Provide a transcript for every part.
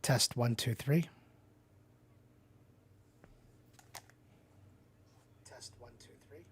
Test 1, 2, 3. Test 1, 2, 3.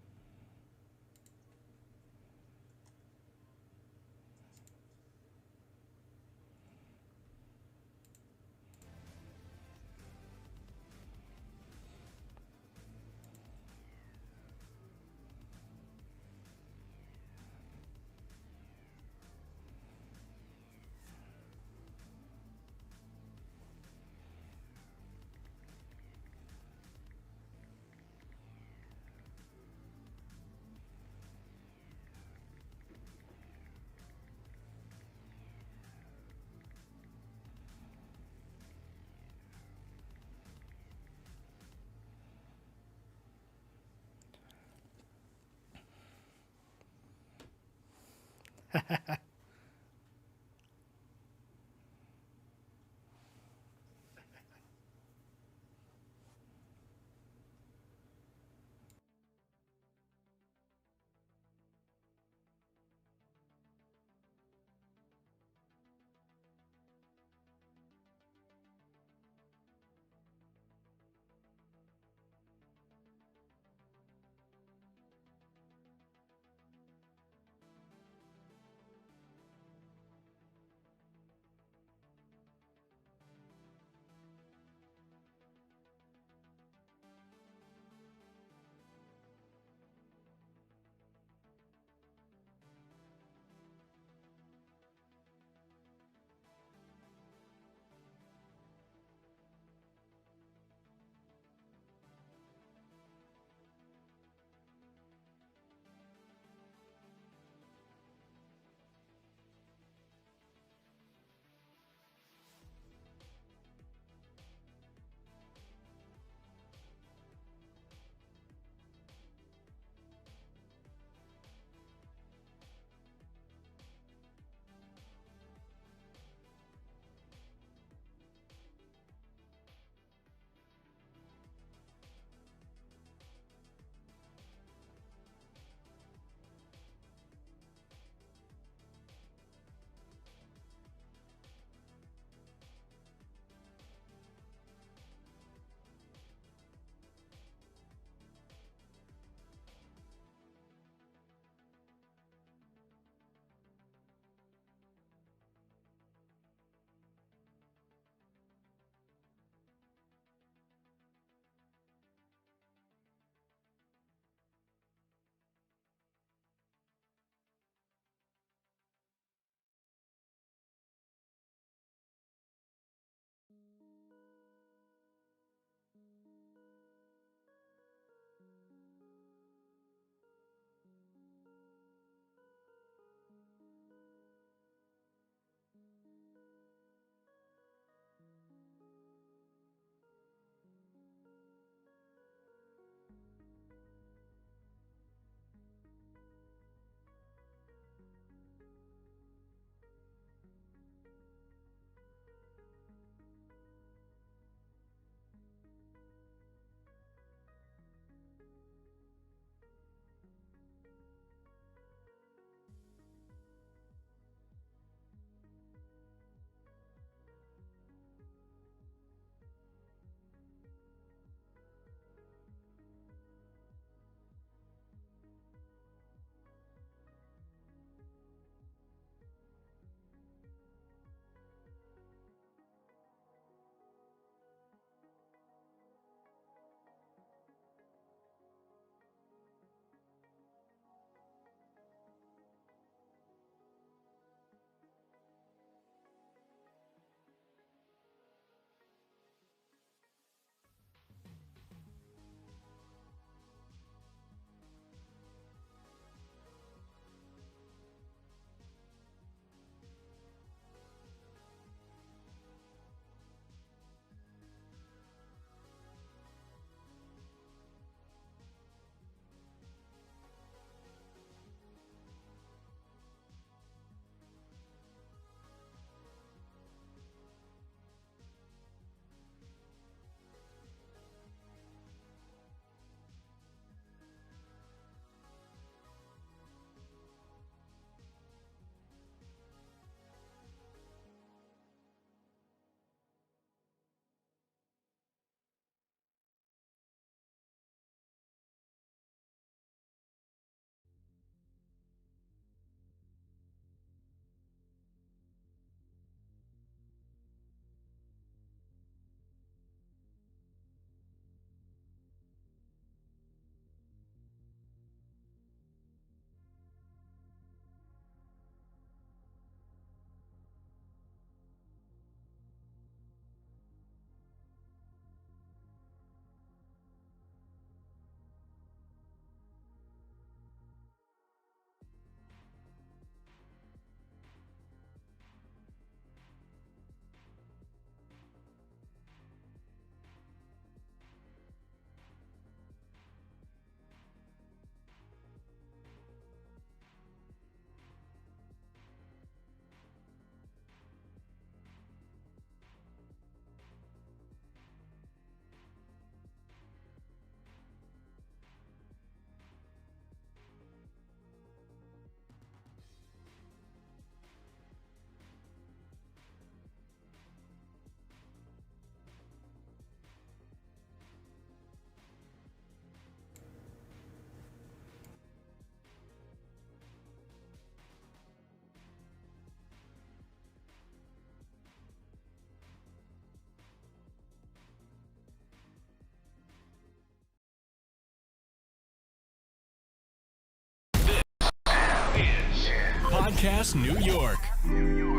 Podcast New York.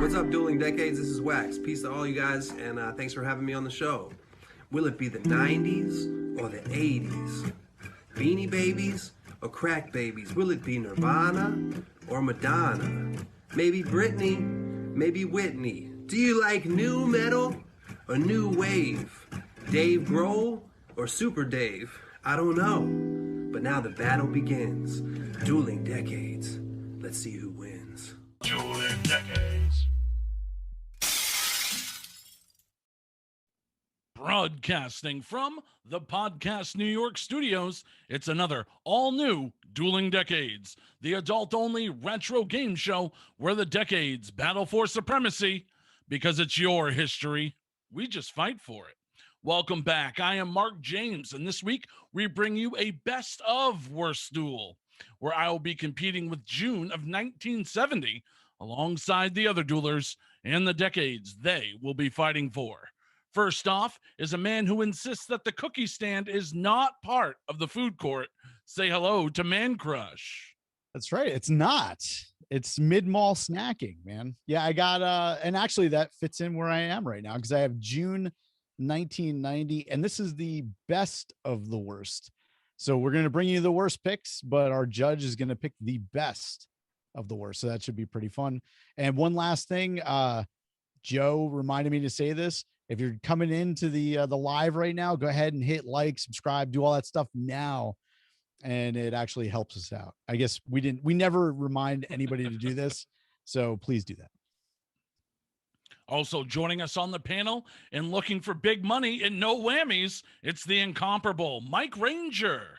What's up, Dueling Decades? This is Wax. Peace to all you guys, and thanks for having me on the show. Will it be the 90s or the 80s? Beanie Babies or Crack Babies? Will it be Nirvana or Madonna? Maybe Britney, maybe Whitney. Do you like new metal or new wave? Dave Grohl or Super Dave? I don't know. But now the battle begins. Dueling Decades. Let's see who wins. Dueling Decades. Broadcasting from the Podcast New York studios, it's another all-new Dueling Decades, the adult-only retro game show where the decades battle for supremacy. Because it's your history, we just fight for it. Welcome back. I am Marc James, and this week we bring you a best of worst duel, where I will be competing with June of 1970 alongside the other duelers and the decades they will be fighting for. First off is a man who insists that the cookie stand is not part of the food court. Say hello to Mancrush. That's right. It's not. It's mid-mall snacking, man. Yeah, I got and actually that fits in where I am right now because I have June 1990, and this is the best of the worst. So we're going to bring you the worst picks, but our judge is going to pick the best of the worst. So that should be pretty fun. And one last thing, Joe reminded me to say this. If you're coming into the live right now, go ahead and hit like, subscribe, do all that stuff now. And it actually helps us out. I guess we never remind anybody to do this. So please do that. Also joining us on the panel and looking for big money and no whammies, it's the incomparable Mike Ranger.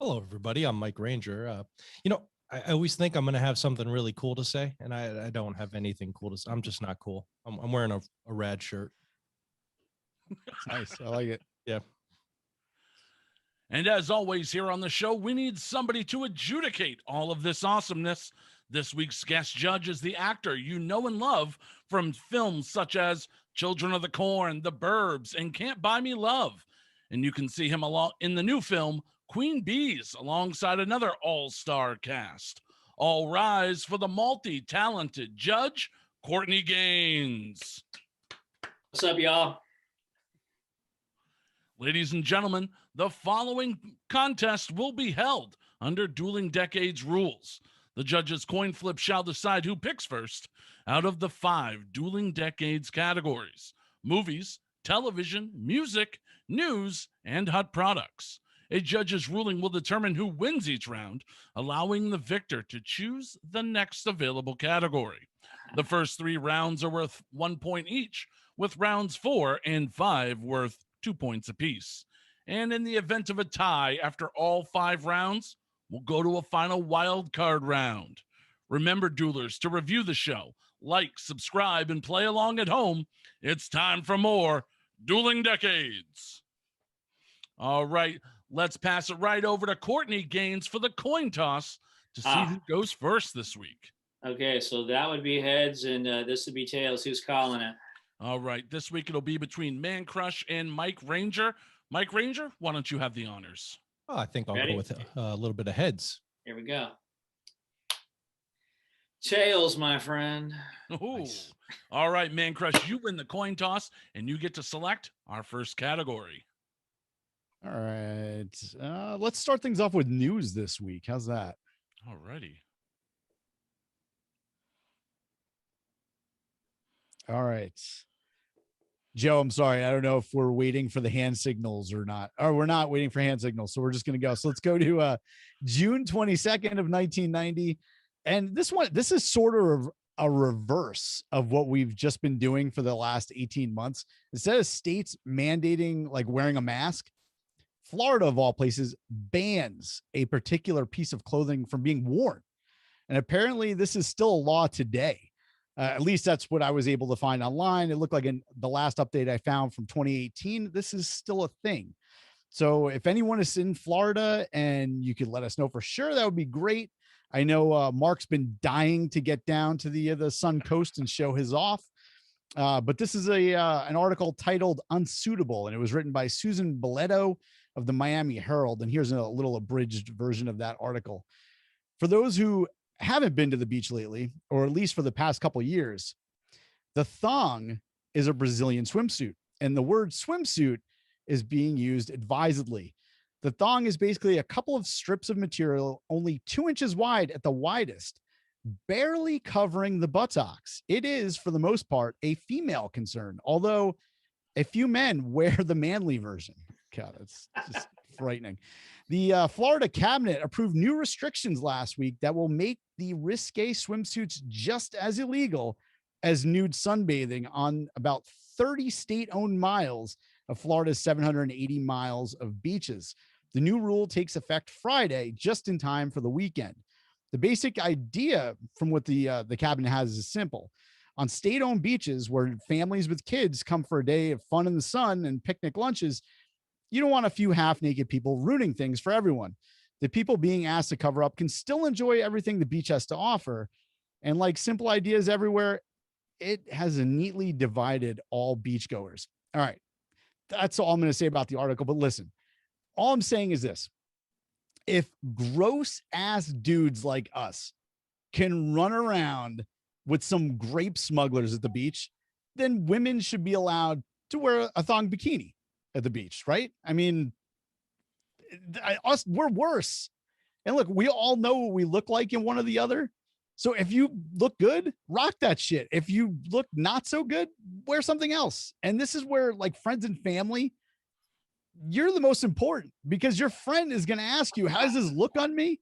Hello, everybody. I'm Mike Ranger. I always think I'm going to have something really cool to say, and I don't have anything cool to say. I'm just not cool. I'm wearing a rad shirt. Nice. I like it. Yeah. And as always here on the show, we need somebody to adjudicate all of this awesomeness. This week's guest judge is the actor you know and love from films such as Children of the Corn, The Burbs, and Can't Buy Me Love. And you can see him along in the new film Queen Bees alongside another all-star cast. All rise for the multi-talented judge, Courtney Gains. What's up, y'all? Ladies and gentlemen, the following contest will be held under Dueling Decades rules. The judges' coin flip shall decide who picks first out of the 5 Dueling Decades categories: movies, television, music, news, and hot products. A judge's ruling will determine who wins each round, allowing the victor to choose the next available category. The first 3 rounds are worth 1 point each, with rounds 4 and 5 worth 2 points apiece. And in the event of a tie after all 5 rounds, we'll go to a final wild card round. Remember, duelers, to review the show, like, subscribe, and play along at home. It's time for more Dueling Decades. All right, let's pass it right over to Courtney Gains for the coin toss to see who goes first this week. Okay, so that would be heads, and this would be tails. Who's calling it? All right, this week it'll be between Mancrush and Mike Ranger. Mike Ranger, why don't you have the honors? Oh, I think I'll Ready? go with a little bit of heads. Here we go. Tails, my friend. Ooh. Nice. All right, Mancrush, you win the coin toss, and you get to select our first category. All right. Let's start things off with news this week. How's that? All righty. All right. Joe, I'm sorry. I don't know if we're waiting for the hand signals or not. Or we're not waiting for hand signals. So we're just going to go. So let's go to June 22nd of 1990. And this is sort of a reverse of what we've just been doing for the last 18 months. Instead of states mandating like wearing a mask, Florida, of all places, bans a particular piece of clothing from being worn. And apparently this is still a law today. At least that's what I was able to find online. It looked like in the last update I found from 2018, this is still a thing. So if anyone is in Florida and you could let us know for sure, that would be great. I know Mark's been dying to get down to the Sun Coast and show his off. But this is an article titled Unsuitable, and it was written by Susan Boletto of the Miami Herald. And here's a little abridged version of that article. For those who haven't been to the beach lately, or at least for the past couple years, the thong is a Brazilian swimsuit, and the word swimsuit is being used advisedly. The thong is basically a couple of strips of material only 2 inches wide at the widest, barely covering the buttocks. It is, for the most part, a female concern, although a few men wear the manly version. God, it's just frightening. The Florida cabinet approved new restrictions last week that will make the risque swimsuits just as illegal as nude sunbathing on about 30 state-owned miles of Florida's 780 miles of beaches. The new rule takes effect Friday, just in time for the weekend. The basic idea from what the cabinet has is simple. On state-owned beaches where families with kids come for a day of fun in the sun and picnic lunches, you don't want a few half-naked people ruining things for everyone. The people being asked to cover up can still enjoy everything the beach has to offer. And like simple ideas everywhere, it has neatly divided all beachgoers. All right. That's all I'm going to say about the article. But listen, all I'm saying is this. If gross ass dudes like us can run around with some grape smugglers at the beach, then women should be allowed to wear a thong bikini at the beach, right? I mean, we're worse. And look, we all know what we look like in one or the other. So if you look good, rock that shit. If you look not so good, wear something else. And this is where, like, friends and family, you're the most important, because your friend is going to ask you, how does this look on me?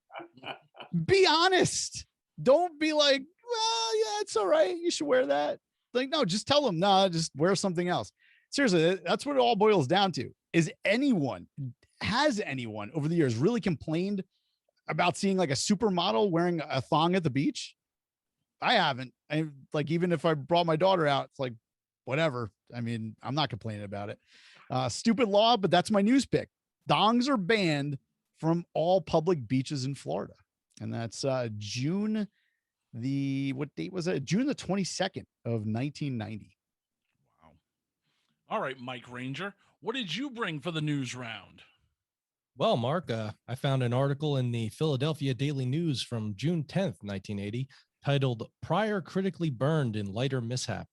Be honest. Don't be like, well, yeah, it's all right, you should wear that. Like, no, just tell them, no, just wear something else. Seriously, that's what it all boils down to. Has anyone over the years really complained about seeing like a supermodel wearing a thong at the beach? I haven't. Like, even if I brought my daughter out, it's like, whatever. I mean, I'm not complaining about it. Stupid law, but that's my news pick. Thongs are banned from all public beaches in Florida. And that's June what date was it? June the 22nd of 1990. Wow. All right, Mike Ranger, what did you bring for the news round? Well, Mark, I found an article in the Philadelphia Daily News from June 10th, 1980, titled "Pryor Critically Burned in Lighter Mishap."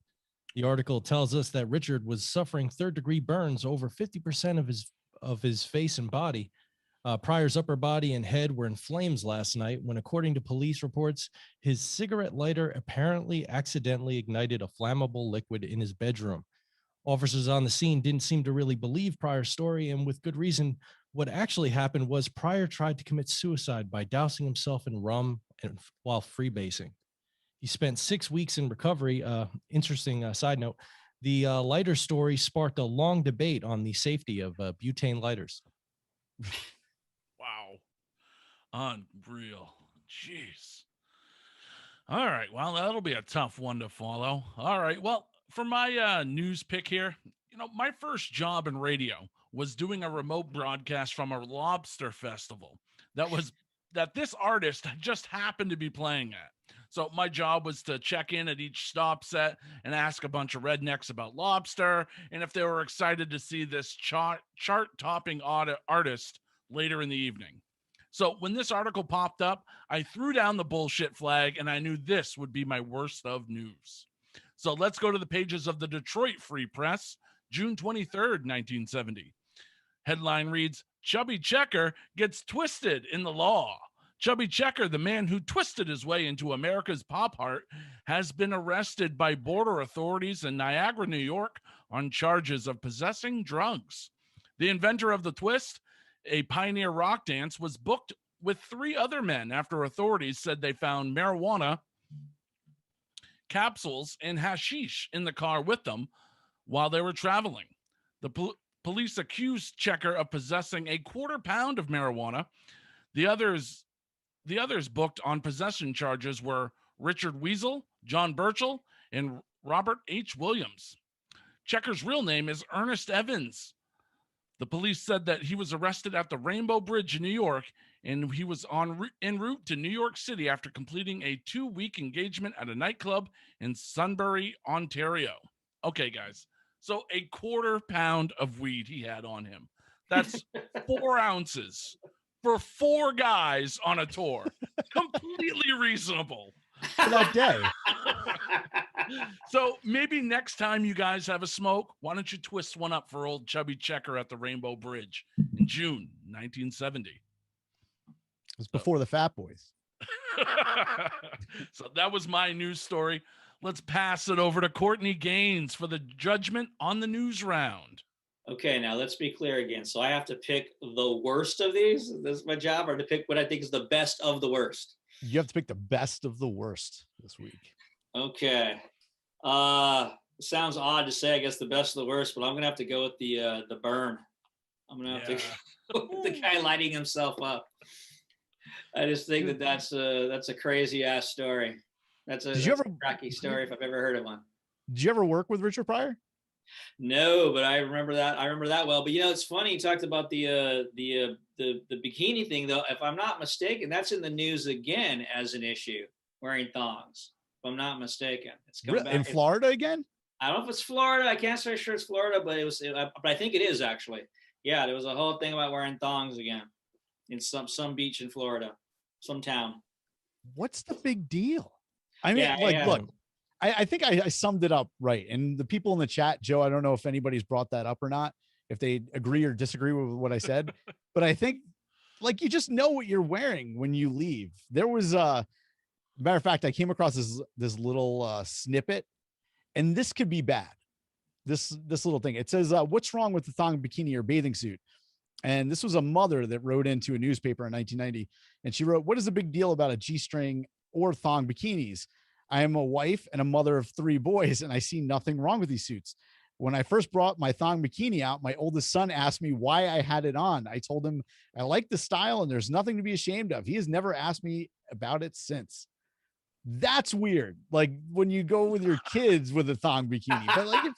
The article tells us that Richard was suffering third-degree burns over 50% of his face and body. Pryor's upper body and head were in flames last night when, according to police reports, his cigarette lighter apparently accidentally ignited a flammable liquid in his bedroom. Officers on the scene didn't seem to really believe Pryor's story, and with good reason. What actually happened was Pryor tried to commit suicide by dousing himself in rum while freebasing. He spent 6 weeks in recovery. Interesting side note, the lighter story sparked a long debate on the safety of butane lighters. Wow. Unreal. Jeez. All right. Well, that'll be a tough one to follow. All right. Well, for my news pick here, my first job in radio was doing a remote broadcast from a lobster festival that this artist just happened to be playing at. So my job was to check in at each stop set and ask a bunch of rednecks about lobster and if they were excited to see this chart-topping artist later in the evening. So when this article popped up, I threw down the bullshit flag and I knew this would be my worst of news. So let's go to the pages of the Detroit Free Press, June 23rd, 1970. Headline reads, Chubby Checker gets twisted in the law. Chubby Checker, the man who twisted his way into America's pop heart, has been arrested by border authorities in Niagara, New York, on charges of possessing drugs. The inventor of the twist, a pioneer rock dance, was booked with 3 other men after authorities said they found marijuana capsules and hashish in the car with them while they were traveling. The police accused Checker of possessing a 1/4 pound of marijuana. The others booked on possession charges were Richard Weasel, John Burchell, and Robert H. Williams. Checker's real name is Ernest Evans. The police said that he was arrested at the Rainbow Bridge in New York, and he was en route to New York City after completing a 2-week engagement at a nightclub in Sunbury, Ontario. Okay, guys. So a 1/4 pound of weed he had on him. That's 4 ounces for 4 guys on a tour. Completely reasonable. For that day. So maybe next time you guys have a smoke, why don't you twist one up for old Chubby Checker at the Rainbow Bridge in June 1970? It was before the Fat Boys. So that was my news story. Let's pass it over to Courtney Gains for the judgment on the news round. Okay, now let's be clear again. So I have to pick the worst of these? This is my job, or to pick what I think is the best of the worst? You have to pick the best of the worst this week. Okay. Sounds odd to say, I guess, the best of the worst, but I'm gonna have to go with the burn. I'm gonna have to go with the guy lighting himself up. I just think that's a crazy ass story. That's a cracky story if I've ever heard of one. Did you ever work with Richard Pryor? No, but I remember that. I remember that well. But it's funny. You talked about the bikini thing, though. If I'm not mistaken, that's in the news again as an issue. Wearing thongs. If I'm not mistaken, it's coming back in Florida again. I don't know if it's Florida. I can't say sure it's Florida, but but I think it is actually. Yeah, there was a whole thing about wearing thongs again in some beach in Florida, some town. What's the big deal? I mean, look, I think I summed it up right. And the people in the chat, Joe, I don't know if anybody's brought that up or not, if they agree or disagree with what I said, but I think you just know what you're wearing when you leave. There was matter of fact, I came across this little snippet, and this could be bad. This little thing. It says, what's wrong with the thong bikini or bathing suit? And this was a mother that wrote into a newspaper in 1990. And she wrote, what is the big deal about a G-string or thong bikinis? I am a wife and a mother of 3 boys, and I see nothing wrong with these suits. When I first brought my thong bikini out, my oldest son asked me why I had it on. I told him I like the style and there's nothing to be ashamed of. He has never asked me about it since. That's weird. Like when you go with your kids with a thong bikini, but like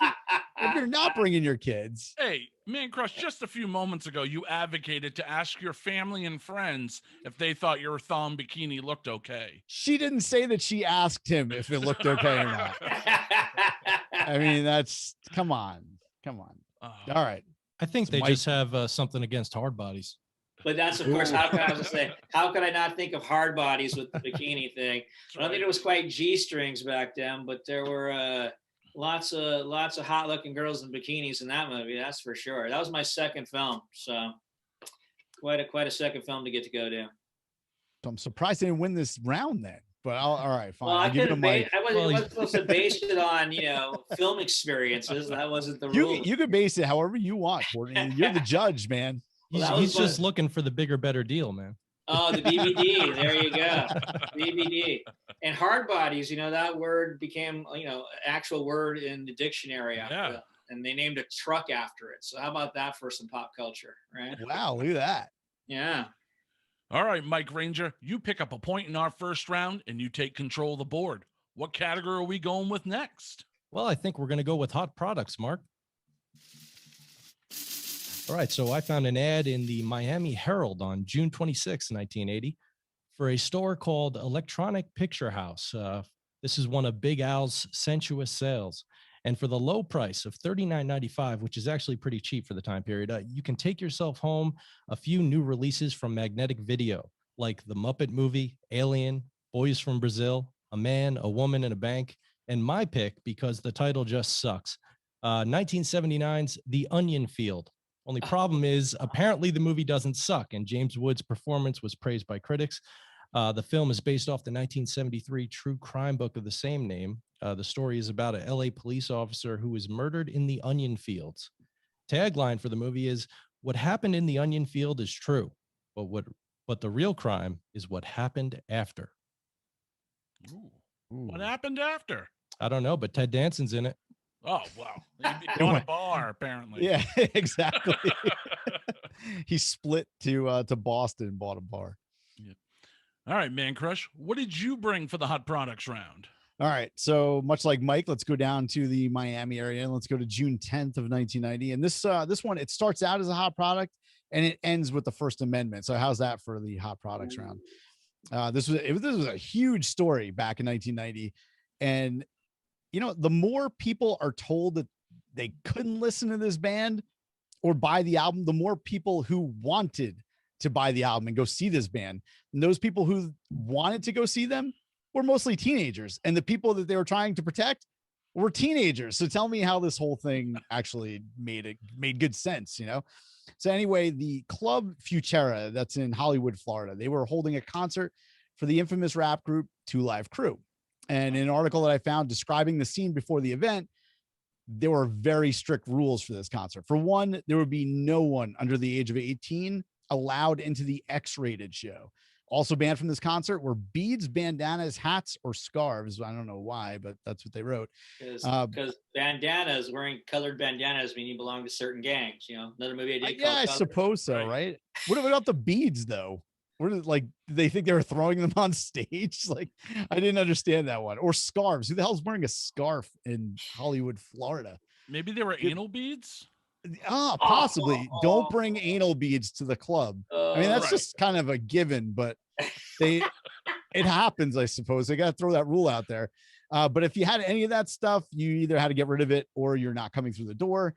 if you're not bringing your kids. Hey, Mancrush, just a few moments ago, you advocated to ask your family and friends if they thought your thong bikini looked okay. She didn't say that she asked him if it looked okay or not. I mean, come on. All right. I think they just have something against hard bodies. But that's, of course, how could I not think of hard bodies with the bikini thing? I don't think it was quite G-strings back then, but there were lots of hot-looking girls in bikinis in that movie. That's for sure. That was my second film, so quite a second film to get to go to. I'm surprised they didn't win this round then. But all right, fine. Well, I wasn't supposed to base it on film experiences. That wasn't the rule. You could base it however you want, Courtney. You're the judge, man. He's just looking for the bigger, better deal, man. Oh, the BBD. There you go. BBD. And hard bodies, that word became, actual word in the dictionary after that. And they named a truck after it. So how about that for some pop culture, right? Wow, look at that. Yeah. All right, Mike Ranger, you pick up a point in our first round and you take control of the board. What category are we going with next? Well, I think we're going to go with hot products, Mark. All right, so I found an ad in the Miami Herald on June 26, 1980, for a store called Electronic Picture House. This is one of Big Al's sensuous sales. And for the low price of $39.95, which is actually pretty cheap for the time period, you can take yourself home a few new releases from Magnetic Video, like The Muppet Movie, Alien, Boys from Brazil, A Man, a Woman in a Bank, and my pick, because the title just sucks, 1979's The Onion Field. Only problem is, apparently the movie doesn't suck, and James Woods' performance was praised by critics. The film is based off the 1973 true crime book of the same name. The story is about a LA police officer who was murdered in the onion fields. Tagline for the movie is, "What happened in the onion field is true, but the real crime is what happened after." Ooh. What happened after? I don't know, but Ted Danson's in it. Oh, wow. He bought a bar, apparently. Yeah, exactly. He split to Boston and bought a bar. Yeah. All right, Mancrush, what did you bring for the hot products round? All right, so much like Mike, let's go down to the Miami area and let's go to June 10th of 1990. And this one, it starts out as a hot product and it ends with the First Amendment. So how's that for the hot products round? This was a huge story back in 1990, and the more people are told that they couldn't listen to this band or buy the album, the more people who wanted to buy the album and go see this band. And those people who wanted to go see them were mostly teenagers, and the people that they were trying to protect were teenagers. So tell me how this whole thing actually made good sense, you know? So anyway, the Club Futura, that's in Hollywood, Florida, they were holding a concert for the infamous rap group 2 Live Crew. And in an article that I found describing the scene before the event, there were very strict rules for this concert. For one, there would be no one under the age of 18 allowed into the X-rated show. Also banned from this concert were beads, bandanas, hats, or scarves. I don't know why, but that's what they wrote. Because bandanas, wearing colored bandanas, mean you belong to certain gangs. You know, another movie I did. Yeah, I suppose so, right? What about the beads, though? What is, like, did they think they were throwing them on stage? Like, I didn't understand that one. Or scarves. Who the hell's wearing a scarf in Hollywood, Florida? Maybe they were anal beads. Possibly. Don't bring anal beads to the club. I mean, that's right. just kind of a given, but it happens, I suppose. They got to throw that rule out there. But if you had any of that stuff, you either had to get rid of it or you're not coming through the door.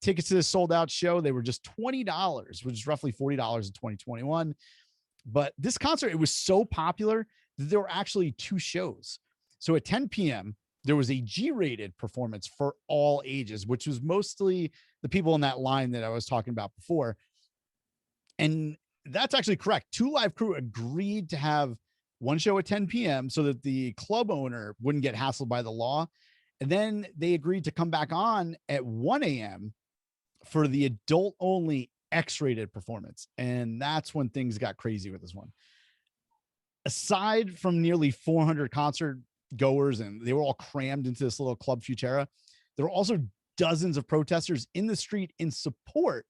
Tickets to this sold out show, they were just $20, which is roughly $40 in 2021. But this concert, it was so popular that there were actually 2 shows. So at 10 p.m., there was a G-rated performance for all ages, which was mostly the people in that line that I was talking about before. And that's actually correct. 2 Live Crew agreed to have one show at 10 p.m. so that the club owner wouldn't get hassled by the law. And then they agreed to come back on at 1 a.m. for the adult only X-rated performance. And that's when things got crazy with this one. Aside from nearly 400 concert goers, and they were all crammed into this little Club Futura, there were also dozens of protesters in the street in support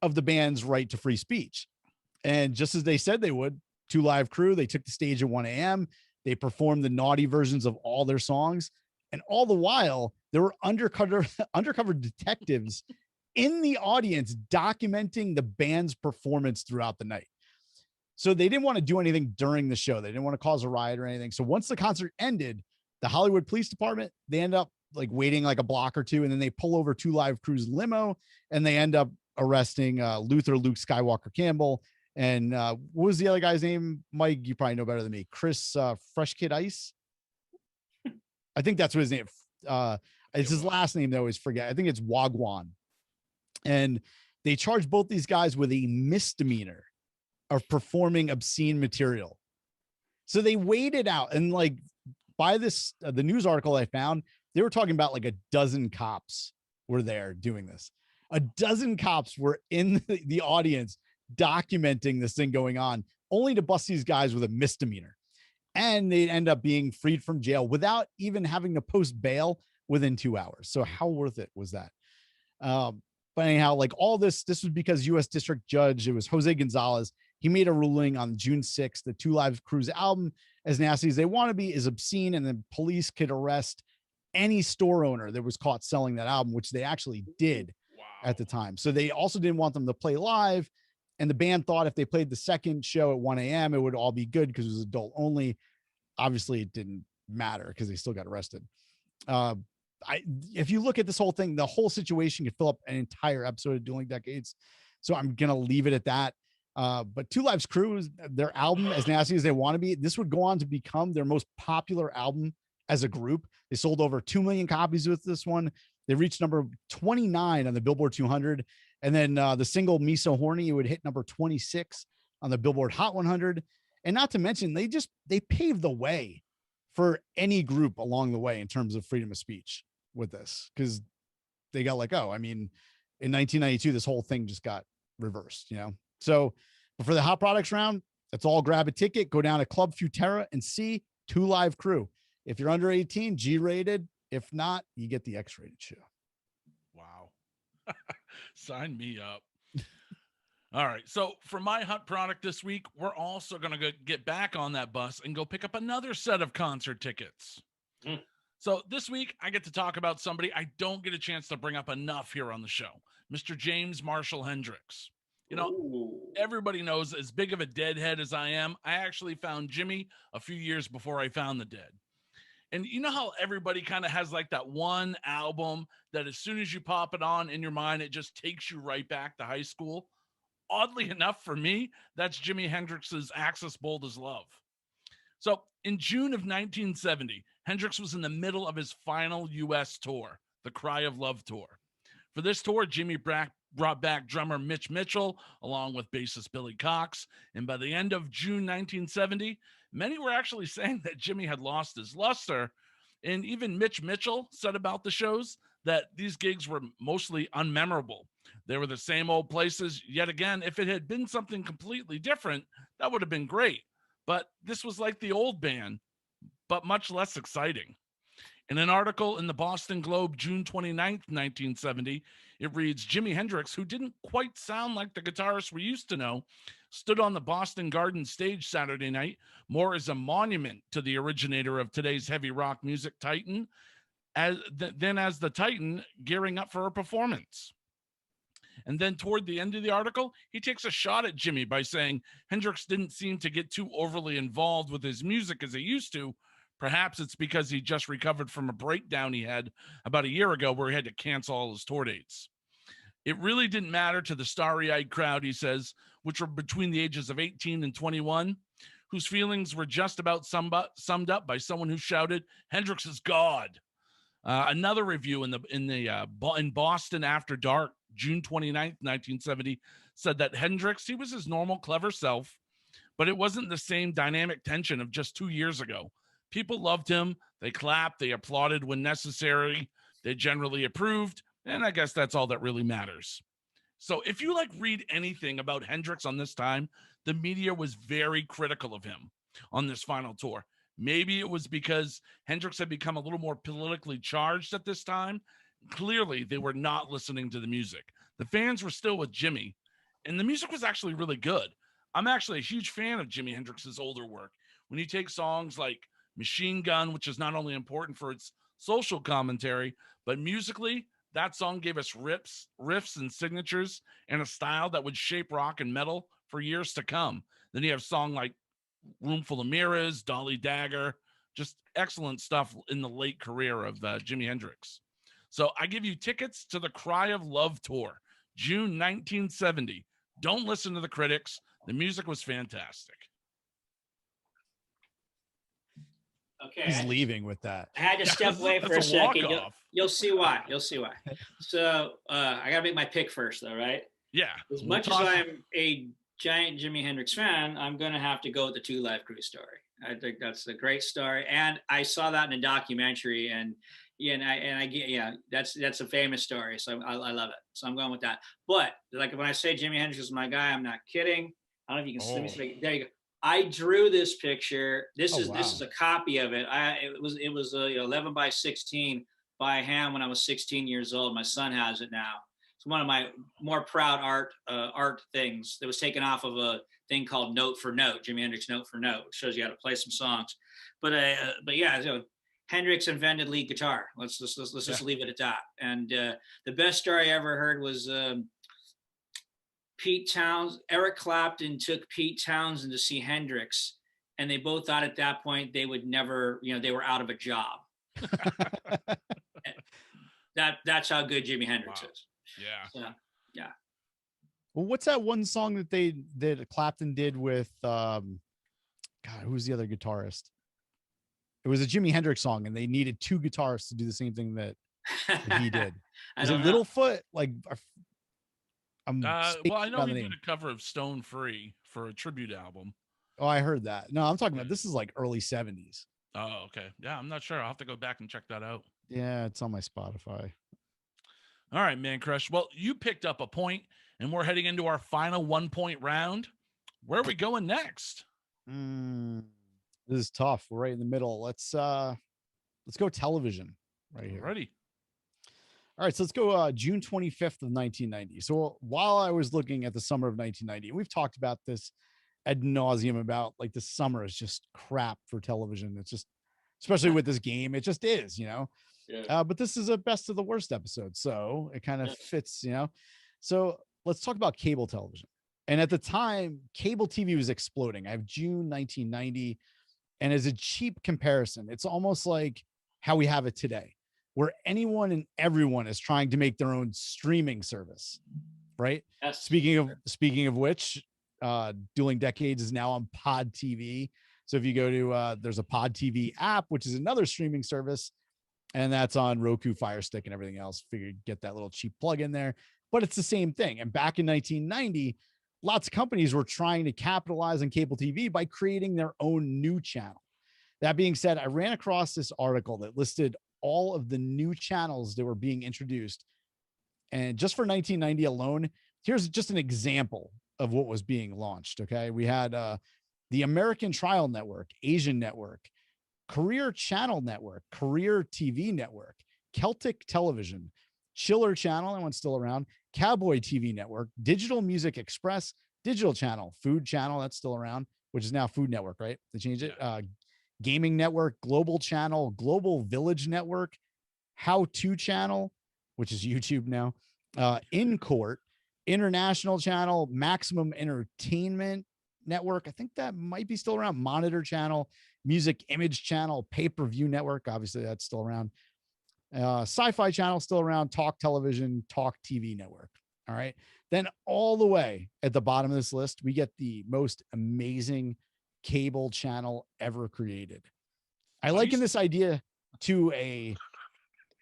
of the band's right to free speech. And just as they said they would, 2 Live Crew, they took the stage at 1 a.m. They performed the naughty versions of all their songs. And all the while, there were undercover detectives in the audience documenting the band's performance throughout the night. So they didn't want to do anything during the show. They didn't want to cause a riot or anything. So once the concert ended, the Hollywood Police Department, they end up like waiting like a block or two, and then they pull over 2 Live Crew's limo, and they end up arresting Luke Skywalker Campbell. And what was the other guy's name? Mike, you probably know better than me. Chris Fresh Kid Ice. I think that's what his name. It's his last name. They always forget. I think it's Wagwan. And they charged both these guys with a misdemeanor of performing obscene material. So they waited out, and like by this, the news article I found, they were talking about like a dozen cops were there doing this. A dozen cops were in the audience documenting this thing going on, only to bust these guys with a misdemeanor. And they end up being freed from jail without even having to post bail within 2 hours. So how worth it was that? But anyhow, like all this was because U.S. District Judge, it was Jose Gonzalez. He made a ruling on June 6th. The 2 Live Crew's album, As Nasty as They Want to Be, is obscene, and the police could arrest any store owner that was caught selling that album, which they actually did at the time. So they also didn't want them to play live. And the band thought if they played the second show at 1 a.m., it would all be good because it was adult only. Obviously, it didn't matter because they still got arrested. If you look at this whole thing, the whole situation could fill up an entire episode of Dueling Decades. So I'm going to leave it at that. But 2 Live's Crew, their album, As Nasty as They Want to Be, this would go on to become their most popular album as a group. They sold over 2 million copies with this one. They reached number 29 on the Billboard 200. And then the single Me So Horny, it would hit number 26 on the Billboard Hot 100. And not to mention, they paved the way for any group along the way in terms of freedom of speech with this, because they got like, oh, I mean, in 1992, this whole thing just got reversed, you know? So, but for the Hot Products round, let's all grab a ticket, go down to Club Futura and see 2 Live Crew. If you're under 18, G-rated. If not, you get the X-rated show. Wow. Sign me up. All right. So for my hot product this week, we're also going to get back on that bus and go pick up another set of concert tickets. So this week, I get to talk about somebody I don't get a chance to bring up enough here on the show, Mr. James Marshall Hendrix. You know, everybody knows, as big of a deadhead as I am, I actually found Jimmy a few years before I found the Dead. And you know how everybody kind of has like that one album that as soon as you pop it on in your mind, it just takes you right back to high school? oddly enough for me, that's Jimi Hendrix's Axis Bold as Love. So in June of 1970, Hendrix was in the middle of his final U.S. tour, the Cry of Love tour. For this tour, Jimmy brought back drummer Mitch Mitchell along with bassist Billy Cox. And by the end of June 1970, many were actually saying that Jimmy had lost his luster. And even Mitch Mitchell said about the shows that these gigs were mostly unmemorable. They were the same old places. Yet again, if it had been something completely different, that would have been great. But this was like the old band, but much less exciting. In an article in the Boston Globe, June 29th, 1970, it reads, Jimi Hendrix, who didn't quite sound like the guitarist we used to know, stood on the Boston Garden stage Saturday night more as a monument to the originator of today's heavy rock music titan than as the titan gearing up for a performance. And then toward the end of the article, he takes a shot at Jimmy by saying Hendrix didn't seem to get too overly involved with his music as he used to. Perhaps it's because he just recovered from a breakdown he had about a year ago where he had to cancel all his tour dates. It really didn't matter to the starry-eyed crowd, he says, which were between the ages of 18 and 21, whose feelings were just about summed up by someone who shouted, Hendrix is God. Another review in Boston After Dark, June 29th, 1970, said that Hendrix, he was his normal, clever self, but it wasn't the same dynamic tension of just 2 years ago. People loved him. They clapped. They applauded when necessary. They generally approved. And I guess that's all that really matters. So if you read anything about Hendrix on this time, the media was very critical of him on this final tour. Maybe it was because Hendrix had become a little more politically charged at this time. Clearly, they were not listening to the music. The fans were still with Jimmy, and the music was actually really good. I'm actually a huge fan of Jimi Hendrix's older work. When you take songs like Machine Gun, which is not only important for its social commentary, but musically, that song gave us riffs and signatures and a style that would shape rock and metal for years to come. Then you have songs like Room Full of Mirrors, Dolly Dagger, just excellent stuff in the late career of Jimi Hendrix. So I give you tickets to the Cry of Love tour, June 1970. Don't listen to the critics. The music was fantastic. Okay. He's leaving with that. I had to step away for a second. You'll see why. So I got to make my pick first, though, right? Yeah. As much as I'm a giant Jimi Hendrix fan, I'm going to have to go with the Two Live Crew story. I think that's a great story. And I saw that in a documentary, and that's a famous story. So I love it. So I'm going with that. But when I say Jimi Hendrix is my guy, I'm not kidding. I don't know if you can see me. There you go. I drew this picture. This is a copy of it. It was 11 by 16 by hand when I was 16 years old. My son has it now. It's one of my more proud art things that was taken off of a thing called Note for Note, Jimi Hendrix Note for Note, which shows you how to play some songs. But yeah, Hendrix invented lead guitar. Let's just leave it at that. And the best story I ever heard was Eric Clapton took Pete Townsend to see Hendrix, and they both thought at that point they would never, they were out of a job. That's how good Jimi Hendrix is. Yeah. So, yeah. Well, what's that one song that Clapton did with who's the other guitarist? It was a Jimi Hendrix song, and they needed two guitarists to do the same thing that he did. Was it Littlefoot? I know he did a cover of Stone Free for a tribute album. Oh, I heard that. No, I'm talking about this is early 70s. Oh, okay. Yeah, I'm not sure. I'll have to go back and check that out. Yeah, it's on my Spotify. All right, Mancrush. Well, you picked up a point, and we're heading into our final 1-point round. Where are we going next? This is tough. We're right in the middle. Let's go television right here. Ready. All right, so let's go June 25th of 1990. So while I was looking at the summer of 1990, we've talked about this ad nauseum about the summer is just crap for television. It's just, especially with this game, it just is, Yeah. But this is a best of the worst episode, so it kind of fits, So let's talk about cable television. And at the time, cable TV was exploding. I have June 1990, and as a cheap comparison, it's almost like how we have it today, where anyone and everyone is trying to make their own streaming service, right? Yes. Speaking of which, Dueling Decades is now on Pod TV. So if you go to there's a Pod TV app, which is another streaming service, and that's on Roku, Fire Stick, and everything else. Figured get that little cheap plug in there, but it's the same thing. And back in 1990, lots of companies were trying to capitalize on cable TV by creating their own new channel. That being said, I ran across this article that listed all of the new channels that were being introduced. And just for 1990 alone, here's just an example of what was being launched. Okay. We had the American Trial Network, Asian Network, Career Channel Network, Career TV Network, Celtic Television, Chiller Channel, that one's still around, Cowboy TV Network, Digital Music Express, Digital Channel, Food Channel, that's still around, which is now Food Network, right? They changed it. Gaming Network, Global Channel, Global Village Network, How To Channel, which is YouTube now, In Court, International Channel, Maximum Entertainment Network. I think that might be still around. Monitor Channel, Music Image Channel, Pay-Per-View Network. Obviously, that's still around. Sci-Fi Channel still around. Talk Television, Talk TV Network. All right. Then all the way at the bottom of this list, we get the most amazing cable channel ever created. I liken this idea to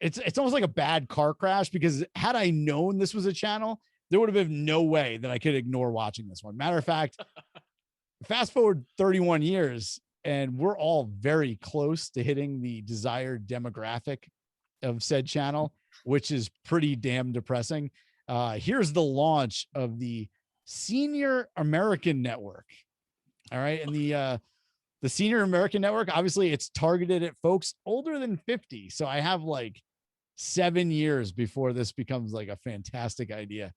it's almost like a bad car crash, because had I known this was a channel, there would have been no way that I could ignore watching this one. Matter of fact, fast forward 31 years and we're all very close to hitting the desired demographic of said channel, which is pretty damn depressing. Here's the launch of the Senior American Network. All right. And the Senior American Network, obviously it's targeted at folks older than 50. So I have like 7 years before this becomes like a fantastic idea.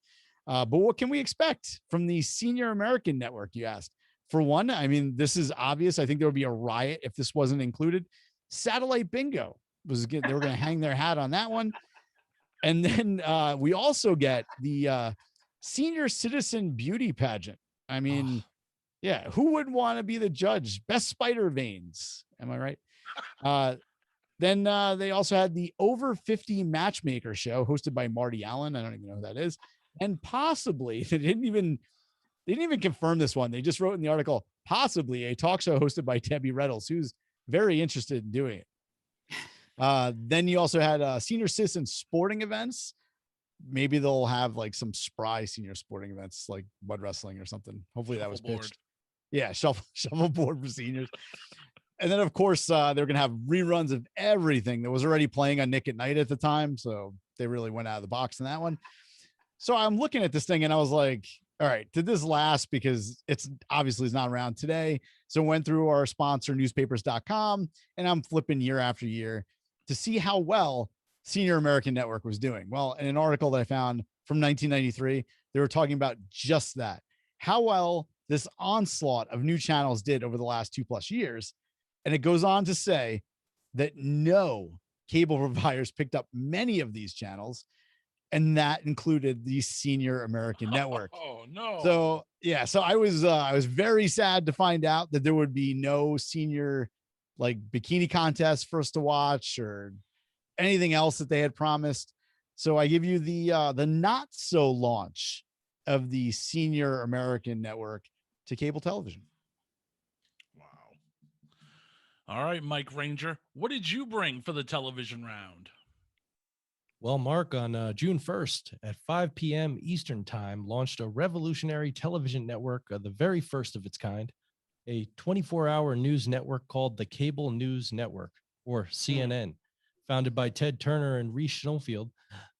But what can we expect from the Senior American Network, you asked? For one, I mean, this is obvious. I think there would be a riot if this wasn't included. Satellite bingo was good. They were going to hang their hat on that one. And then we also get the Senior Citizen Beauty Pageant. I mean, yeah, who would want to be the judge? Best spider veins. Am I right? Then they also had the Over 50 Matchmaker show hosted by Marty Allen. I don't even know who that is. And possibly they didn't even confirm this one. They just wrote in the article, possibly a talk show hosted by Debbie Reynolds, who's very interested in doing it. Then you also had senior citizen sporting events. Maybe they'll have like some spry senior sporting events like mud wrestling or something. Hopefully that was pitched. Yeah, shuffleboard for seniors. And then of course they're gonna have reruns of everything that was already playing on Nick at Night at the time. So they really went out of the box in that one. So I'm looking at this thing and I was like, all right, did this last? Because it's obviously is not around today. So went through our sponsor newspapers.com and I'm flipping year after year to see how well Senior American Network was doing. Well, in an article that I found from 1993, they were talking about just that, how well this onslaught of new channels did over the last 2+ years. And it goes on to say that no cable providers picked up many of these channels, and that included the Senior American Network. Oh no. So yeah, so I was very sad to find out that there would be no senior like bikini contest for us to watch or anything else that they had promised. So I give you the not so launch of the Senior American Network to cable television. Wow. All right, Mike Ranger, what did you bring for the television round? Well, Mark, on June 1st at 5 p.m. Eastern Time, launched a revolutionary television network, the very first of its kind, a 24-hour news network called the Cable News Network, or CNN. Founded by Ted Turner and Reese Schoenfield,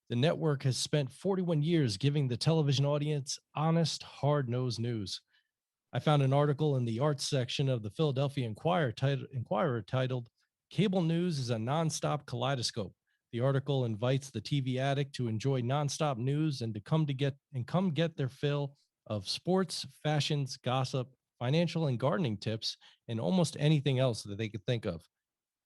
the network has spent 41 years giving the television audience honest, hard-nosed news. I found an article in the arts section of the Philadelphia Inquirer titled, "Cable News is a Nonstop Kaleidoscope." The article invites the TV addict to enjoy nonstop news and to come get their fill of sports, fashions, gossip, financial and gardening tips, and almost anything else that they could think of.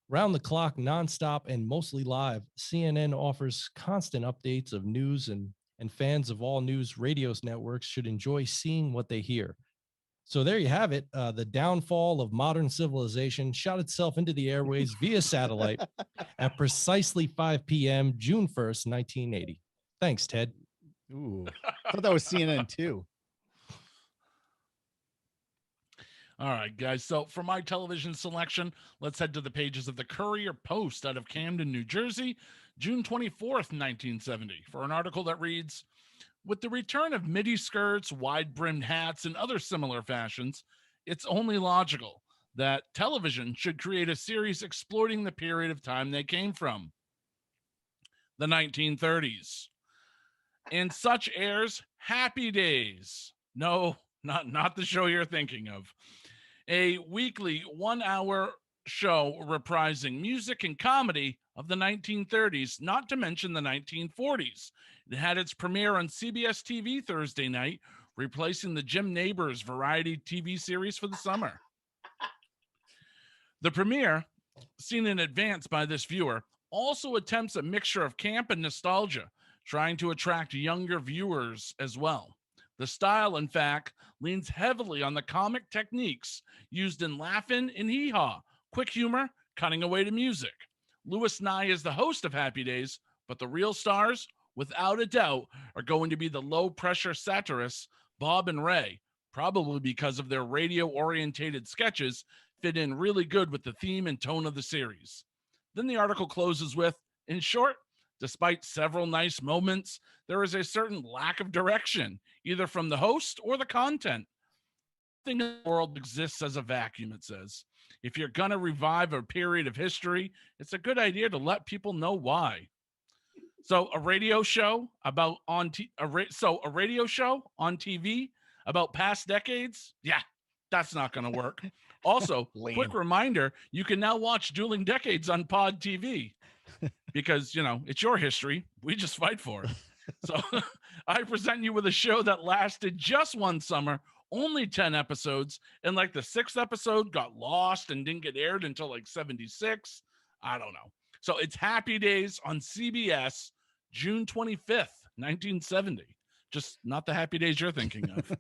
Round the clock, nonstop, and mostly live, CNN offers constant updates of news, and fans of all news radio networks should enjoy seeing what they hear. So there you have it. The downfall of modern civilization shot itself into the airways via satellite at precisely 5 p.m., June 1st, 1980. Thanks, Ted. Ooh, I thought that was CNN too. All right, guys. So for my television selection, let's head to the pages of the Courier Post out of Camden, New Jersey, June 24th, 1970, for an article that reads, with the return of midi skirts, wide-brimmed hats, and other similar fashions, it's only logical that television should create a series exploiting the period of time they came from, the 1930s. And such airs Happy Days. No, not the show you're thinking of. A weekly 1-hour show reprising music and comedy of the 1930s, not to mention the 1940s. It had its premiere on CBS TV Thursday night, replacing the Jim Neighbors variety TV series for the summer. The premiere, seen in advance by this viewer, also attempts a mixture of camp and nostalgia, trying to attract younger viewers as well. The style, in fact, leans heavily on the comic techniques used in Laugh-In and Hee Haw, quick humor, cutting away to music. Louis Nye is the host of Happy Days, but the real stars, without a doubt, are going to be the low-pressure satirists Bob and Ray, probably because of their radio-orientated sketches fit in really good with the theme and tone of the series. Then the article closes with, in short, despite several nice moments, there is a certain lack of direction, either from the host or the content. Nothing in the world exists as a vacuum, it says. If you're going to revive a period of history, it's a good idea to let people know why. So a radio show on TV about past decades? Yeah, that's not going to work. Also, quick reminder, you can now watch Dueling Decades on Pod TV because, it's your history. We just fight for it. So I present you with a show that lasted just one summer, only 10 episodes, and like the 6th episode got lost and didn't get aired until like 76. I don't know. So it's Happy Days on CBS, June 25th, 1970. Just not the Happy Days you're thinking of.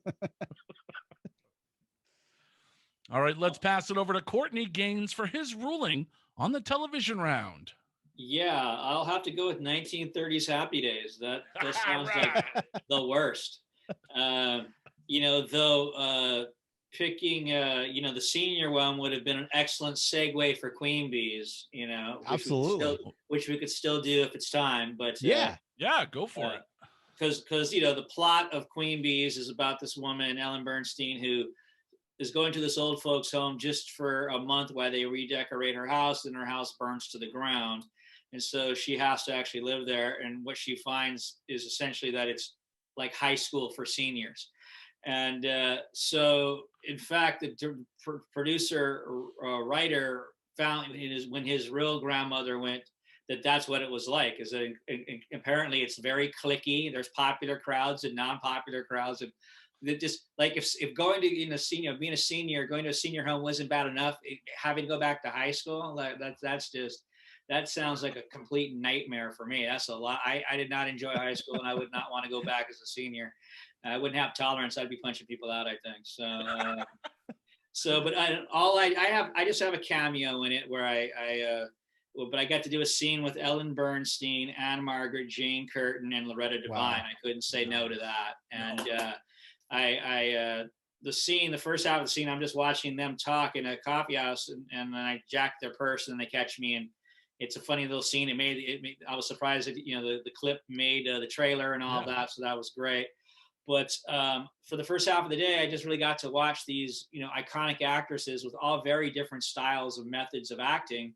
All right, let's pass it over to Courtney Gains for his ruling on the television round. Yeah, I'll have to go with 1930s Happy Days. That sounds like the worst. Picking, the senior one would have been an excellent segue for Queen Bees, Absolutely. Which we could still do if it's time. But yeah, go for it. Because the plot of Queen Bees is about this woman, Ellen Bernstein, who is going to this old folks home just for a month while they redecorate her house, and her house burns to the ground. And so she has to actually live there. And what she finds is essentially that it's like high school for seniors. And so, in fact, the producer writer found when his real grandmother went, that's what it was like. Is that apparently it's very cliquey. There's popular crowds and non-popular crowds, and that just like if going to being a senior, going to a senior home wasn't bad enough, having to go back to high school, that sounds like a complete nightmare for me. That's a lot. I did not enjoy high school, and I would not want to go back as a senior. I wouldn't have tolerance. I'd be punching people out, I think. But I just have a cameo in it where but I got to do a scene with Ellen Bernstein, Anne Margaret, Jane Curtin, and Loretta Devine. Wow. I couldn't say no to that. And the first half of the scene, I'm just watching them talk in a coffee house, and then I jack their purse, and they catch me, and it's a funny little scene. I was surprised that the clip made the trailer and all that, so that was great. But for the first half of the day, I just really got to watch these iconic actresses with all very different styles of methods of acting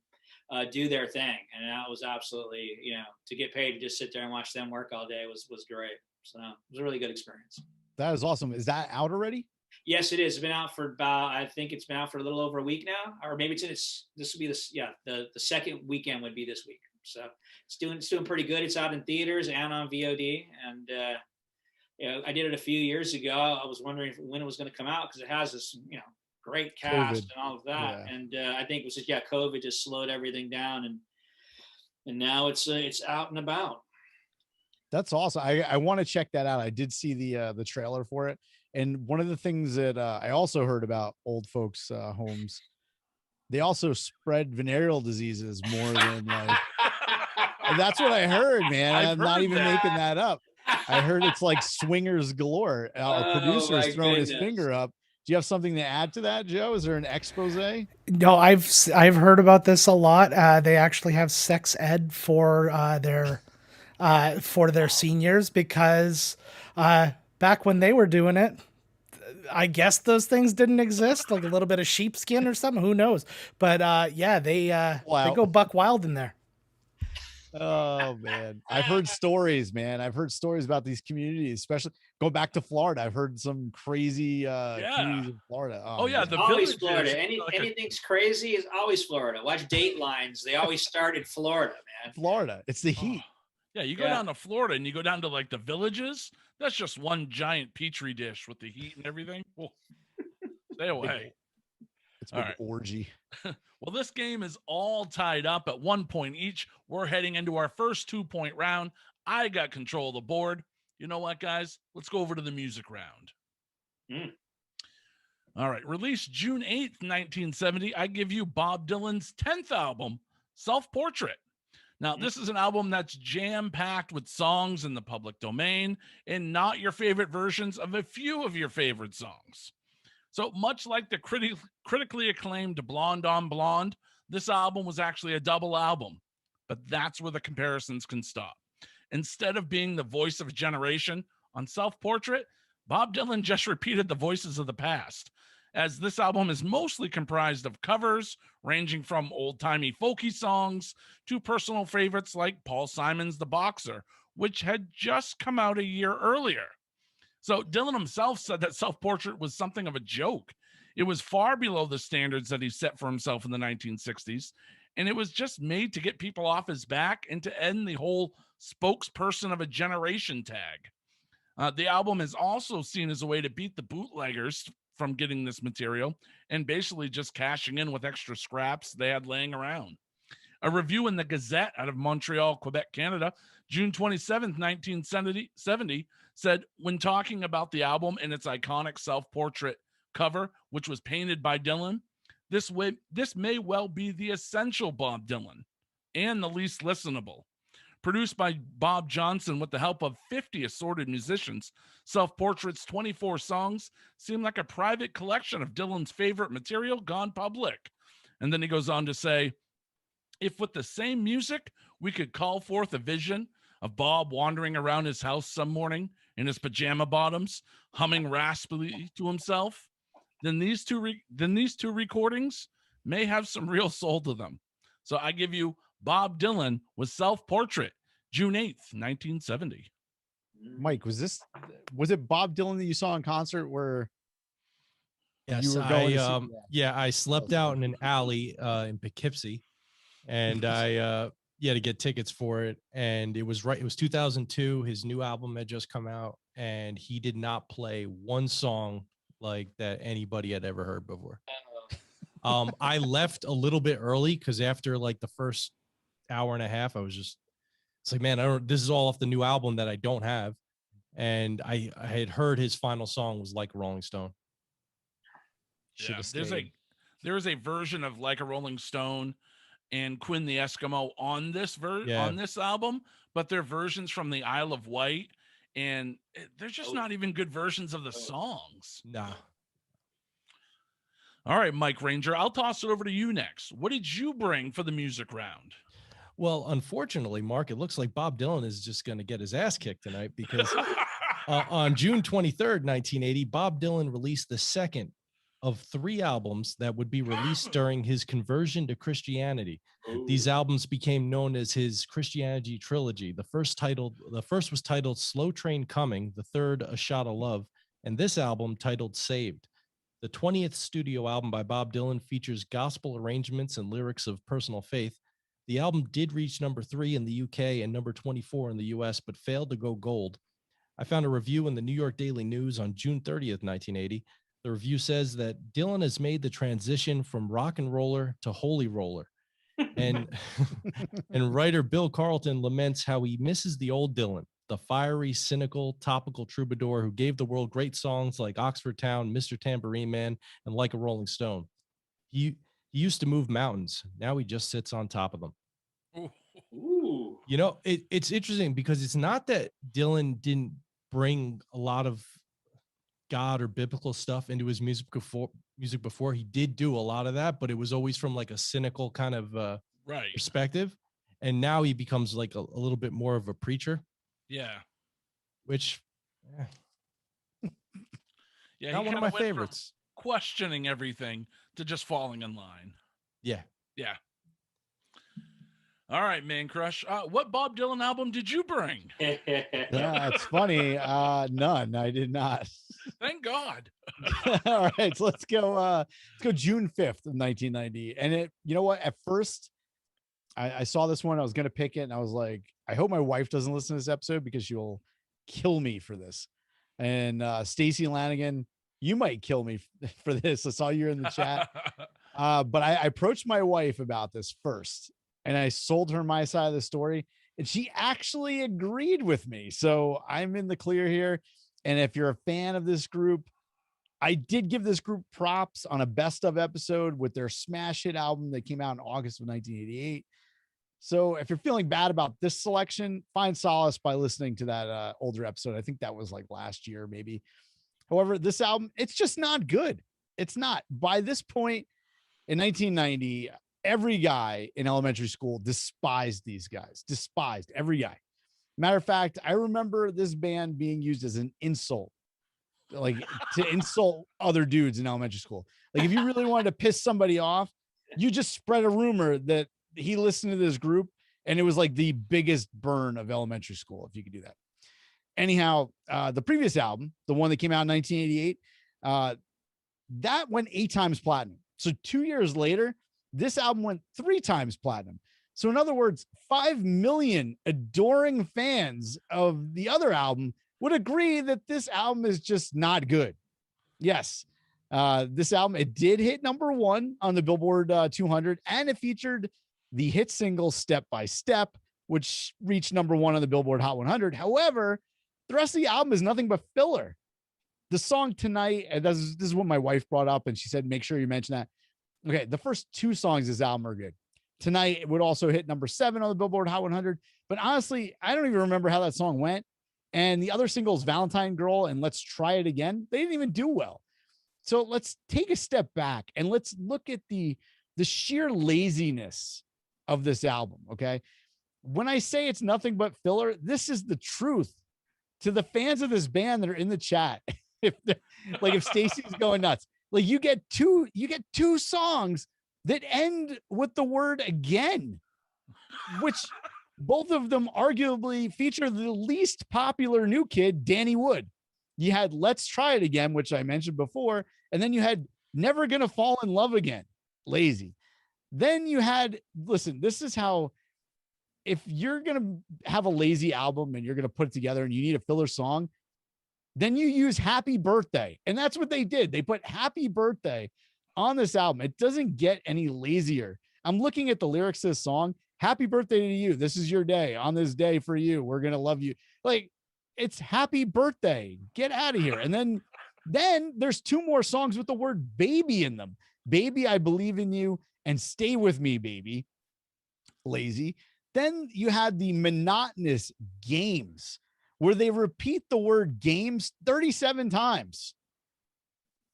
do their thing, and that was absolutely to get paid to just sit there and watch them work all day was great. So it was a really good experience. That is awesome. Is that out already? Yes, it is. It's been out for I think it's been out for a little over a week now, or maybe this would be the second weekend would be this week. So it's doing pretty good. It's out in theaters and on VOD, and I did it a few years ago. I was wondering when it was going to come out because it has this great cast and all of that, and I think it was just COVID just slowed everything down, and now it's out and about. That's awesome. I want to check that out. I did see the trailer for it. And one of the things that I also heard about old folks homes, they also spread venereal diseases more than like. That's what I heard, man. I'm not even making that up. I heard it's like swingers galore. Our Oh, producer my is throwing his goodness. finger up. Do you have something to add to that, Joe? Is there an expose? No, I've heard about this a lot. They actually have sex ed for their seniors because back when they were doing it, I guess those things didn't exist, like a little bit of sheepskin or something. Who knows? But yeah, they go buck wild in there. Oh man, I've heard stories, man. I've heard stories about these communities, especially go back to Florida. I've heard some crazy communities in Florida. Oh yeah, man. the Always Villages, Florida. like Anything's crazy is always Florida. Watch Datelines. They always start in Florida, man. Florida. It's the heat. yeah, you go down to Florida and you go down to like the Villages. That's just one giant petri dish with the heat and everything. Well, stay away. It's a big All right. orgy. Well, this game is all tied up at 1 point each. We're heading into our first 2-point round. I got control of the board. You know what, guys? Let's go over to the music round. All right. Released June 8th, 1970. I give you Bob Dylan's 10th album, Self-Portrait. Now, this is an album that's jam-packed with songs in the public domain and not your favorite versions of a few of your favorite songs. So much like the critically acclaimed Blonde on Blonde, this album was actually a double album, but that's where the comparisons can stop. Instead of being the voice of a generation on Self-Portrait, Bob Dylan just repeated the voices of the past, as this album is mostly comprised of covers ranging from old-timey folky songs to personal favorites like Paul Simon's The Boxer, which had just come out a year earlier. So Dylan himself said that Self-Portrait was something of a joke. It was far below the standards that he set for himself in the 1960s, and it was just made to get people off his back and to end the whole spokesperson of a generation tag. The album is also seen as a way to beat the bootleggers from getting this material and basically just cashing in with extra scraps they had laying around. A review in the Gazette out of Montreal, Quebec, Canada, June 27th, 1970, said, when talking about the album and its iconic self-portrait cover, which was painted by Dylan, this may well be the essential Bob Dylan and the least listenable. Produced by Bob Johnson with the help of 50 assorted musicians, Self-Portrait's 24 songs seem like a private collection of Dylan's favorite material gone public. And then he goes on to say, if with the same music, we could call forth a vision of Bob wandering around his house some morning in his pajama bottoms, humming raspily to himself, then these two recordings may have some real soul to them. So I give you Bob Dylan with Self-Portrait, June 8th, 1970. Mike, was it Bob Dylan that you saw in concert where Yes, you were going I slept out in an alley in Poughkeepsie, and I to get tickets for it. And it was 2002. His new album had just come out, and he did not play one song like that anybody had ever heard before. I left a little bit early because after like the first hour and a half, it's like, man, this is all off the new album that I don't have. And I had heard his final song was Like a Rolling Stone. Yeah, there is a version of Like a Rolling Stone and Quinn the Eskimo on this on this album, but they're versions from the Isle of Wight, and they're just not even good versions of the songs. Nah. All right, Mike Ranger, I'll toss it over to you next. What did you bring for the music round? Well, unfortunately, Mark, it looks like Bob Dylan is just going to get his ass kicked tonight because on June 23rd, 1980, Bob Dylan released the second of 3 albums that would be released during his conversion to Christianity. Ooh. These albums became known as his Christianity trilogy. The first was titled Slow Train Coming, the third A Shot of Love, and this album titled Saved. The 20th studio album by Bob Dylan features gospel arrangements and lyrics of personal faith. The album did reach number 3 in the UK and number 24 in the US, but failed to go gold. I found a review in the New York Daily News on June 30th, 1980. The review says that Dylan has made the transition from rock and roller to holy roller. And, and writer Bill Carlton laments how he misses the old Dylan, the fiery, cynical, topical troubadour who gave the world great songs like Oxford Town, Mr. Tambourine Man, and Like a Rolling Stone. He used to move mountains. Now he just sits on top of them. Ooh. You know, it's interesting because it's not that Dylan didn't bring a lot of God or biblical stuff into his music before. He did do a lot of that, but it was always from like a cynical kind of perspective. And now he becomes like a little bit more of a preacher. Yeah. Which, yeah, not one of my favorites. Questioning everything to just falling in line. Yeah. Yeah. All right, Mancrush. What Bob Dylan album did you bring? Yeah, it's funny. None. I did not. Thank God. All right, so let's go June 5th of 1990. And it, you know what? At first, I saw this one. I was gonna pick it, and I was like, I hope my wife doesn't listen to this episode because she'll kill me for this. And Stacy Lanigan, you might kill me for this. I saw you're in the chat. But I approached my wife about this first, and I sold her my side of the story, and she actually agreed with me. So I'm in the clear here. And if you're a fan of this group, I did give this group props on a best of episode with their smash hit album that came out in August of 1988. So if you're feeling bad about this selection, find solace by listening to that older episode. I think that was like last year, maybe. However, this album, it's just not good. It's not. By this point in 1990, every guy in elementary school despised these guys, despised every guy. Matter of fact, I remember this band being used as an insult, like to insult other dudes in elementary school. Like if you really wanted to piss somebody off, you just spread a rumor that he listened to this group, and it was like the biggest burn of elementary school, if you could do that. Anyhow, the previous album, the one that came out in 1988, that went 8 times platinum. So 2 years later, this album went 3 times platinum. So in other words, 5 million adoring fans of the other album would agree that this album is just not good. Yes, this album, it did hit number 1 on the Billboard 200, and it featured the hit single Step by Step, which reached number 1 on the Billboard Hot 100. However, the rest of the album is nothing but filler. The song Tonight, and this is what my wife brought up, and she said, make sure you mention that. Okay, the first 2 songs of this album are good. Tonight, it would also hit number 7 on the Billboard Hot 100. But honestly, I don't even remember how that song went. And the other singles, Valentine Girl and Let's Try It Again, they didn't even do well. So let's take a step back and let's look at the sheer laziness of this album, okay? When I say it's nothing but filler, this is the truth. To the fans of this band that are in the chat, if Stacy's going nuts, like you get two songs that end with the word again, which both of them arguably feature the least popular new kid, Danny Wood. You had Let's Try It Again, which I mentioned before, and then you had Never Gonna Fall in Love Again, lazy. Then you had, listen, this is how, if you're going to have a lazy album and you're going to put it together and you need a filler song, then you use Happy Birthday. And that's what they did. They put Happy Birthday on this album. It doesn't get any lazier. I'm looking at the lyrics to this song. Happy birthday to you. This is your day. On this day for you, we're going to love you. Like, it's happy birthday. Get out of here. And then there's 2 more songs with the word baby in them. Baby, I Believe in You, and Stay With Me, Baby. Lazy. Then you had the monotonous Games, where they repeat the word games 37 times.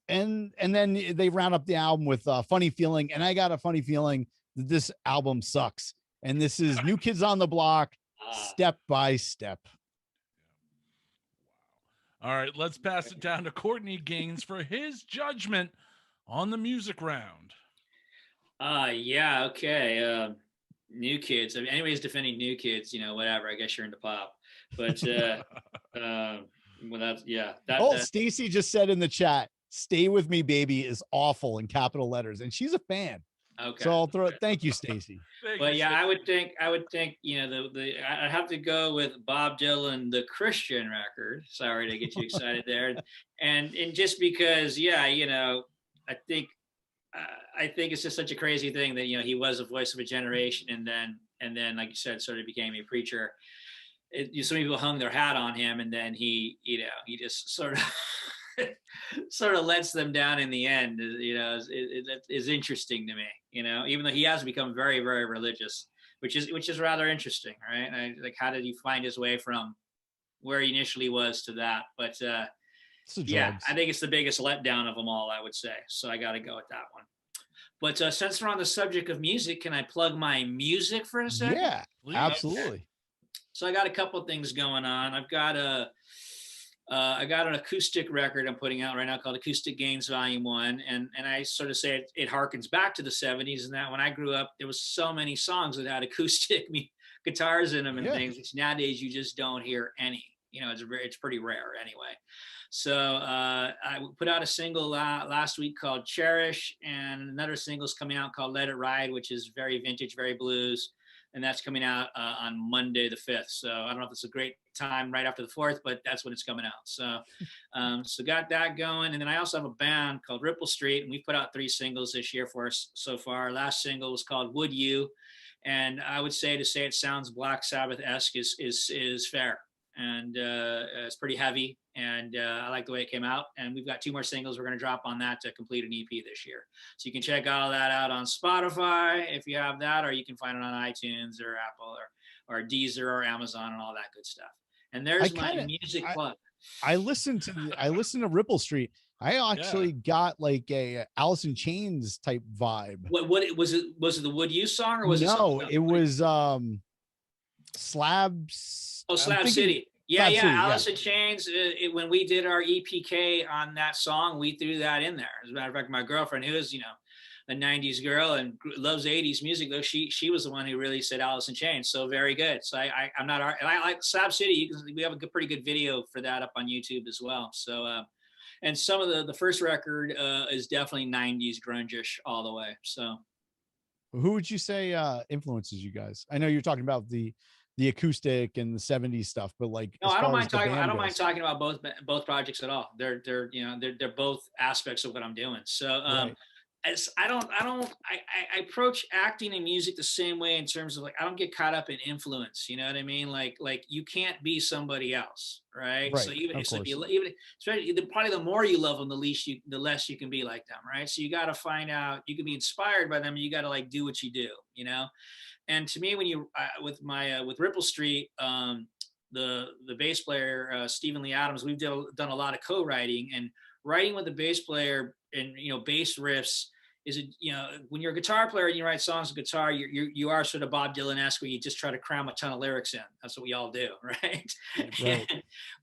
And then they round up the album with Funny Feeling. And I got a funny feeling that this album sucks. And this is New Kids on the Block, Step by Step. All right, let's pass it down to Courtney Gains for his judgment on the music round. Yeah, okay. New Kids. I mean, anybody's defending New Kids, whatever. I guess you're into pop. But well, that's Stacy just said in the chat, "Stay With Me, Baby" is awful in capital letters, and she's a fan. Okay. So I'll throw it. Thank you, Stacy. But yeah, I would think, I'd have to go with Bob Dylan, the Christian record. Sorry to get you excited there. And just because, I think it's just such a crazy thing that, he was the voice of a generation. And then, like you said, sort of became a preacher. So many people hung their hat on him, and then he just sort of lets them down in the end. It is interesting to me, even though he has become very, very religious. which is rather interesting, right? Like, how did he find his way from where he initially was to that? But yeah, I think it's the biggest letdown of them all, I would say. So I got to go with that one. But since we're on the subject of music, can I plug my music for a second? Yeah, absolutely. So I got a couple of things going on. I got an acoustic record I'm putting out right now called Acoustic Gains Volume 1. And I sort of say it harkens back to the 70s, and that when I grew up, there was so many songs that had acoustic guitars in them and things, which nowadays you just don't hear any. You know, it's pretty rare anyway. So I put out a single last week called Cherish, and another single's coming out called Let It Ride, which is very vintage, very blues. And that's coming out on Monday the 5th. So I don't know if it's a great time right after the 4th, but that's when it's coming out. So so got that going. And then I also have a band called Ripple Street, and we put out 3 singles this year for us so far. Our last single was called Would You? And I would say it sounds Black Sabbath-esque is fair. And it's pretty heavy, and I like the way it came out. And we've got 2 more singles we're going to drop on that to complete an EP this year. So you can check all that out on Spotify if you have that, or you can find it on iTunes or Apple or Deezer or Amazon and all that good stuff. And there's my music plug. I listened to Ripple Street. I actually got like a Alice in Chains type vibe. What was it? Was it the Would You song, or was it was Slabs? Oh, Slab City. Yeah, Alice in Chains. When we did our EPK on that song, we threw that in there. As a matter of fact, my girlfriend, who is, a 90s girl and loves 80s music, though, she was the one who really said Alice in Chains. So very good. So I'm not, and I like Slab City. We have a pretty good video for that up on YouTube as well. So, and some of the first record is definitely 90s grunge-ish all the way. So who would you say influences you guys? I know you're talking about the acoustic and the 70s stuff, but like, no, I don't mind talking about both projects at all. They're both aspects of what I'm doing. So I approach acting and music the same way in terms of, like, I don't get caught up in influence. You know what I mean? Like you can't be somebody else, right? So especially probably the more you love them, the less you can be like them, right? So you got to find out. You can be inspired by them. You got to like do what you do, And to me, when you with Ripple Street, the bass player Stephen Lee Adams, we've done a lot of co-writing, and writing with the bass player and bass riffs is when you're a guitar player and you write songs with guitar, you are sort of Bob Dylan-esque, where you just try to cram a ton of lyrics in. That's what we all do, right?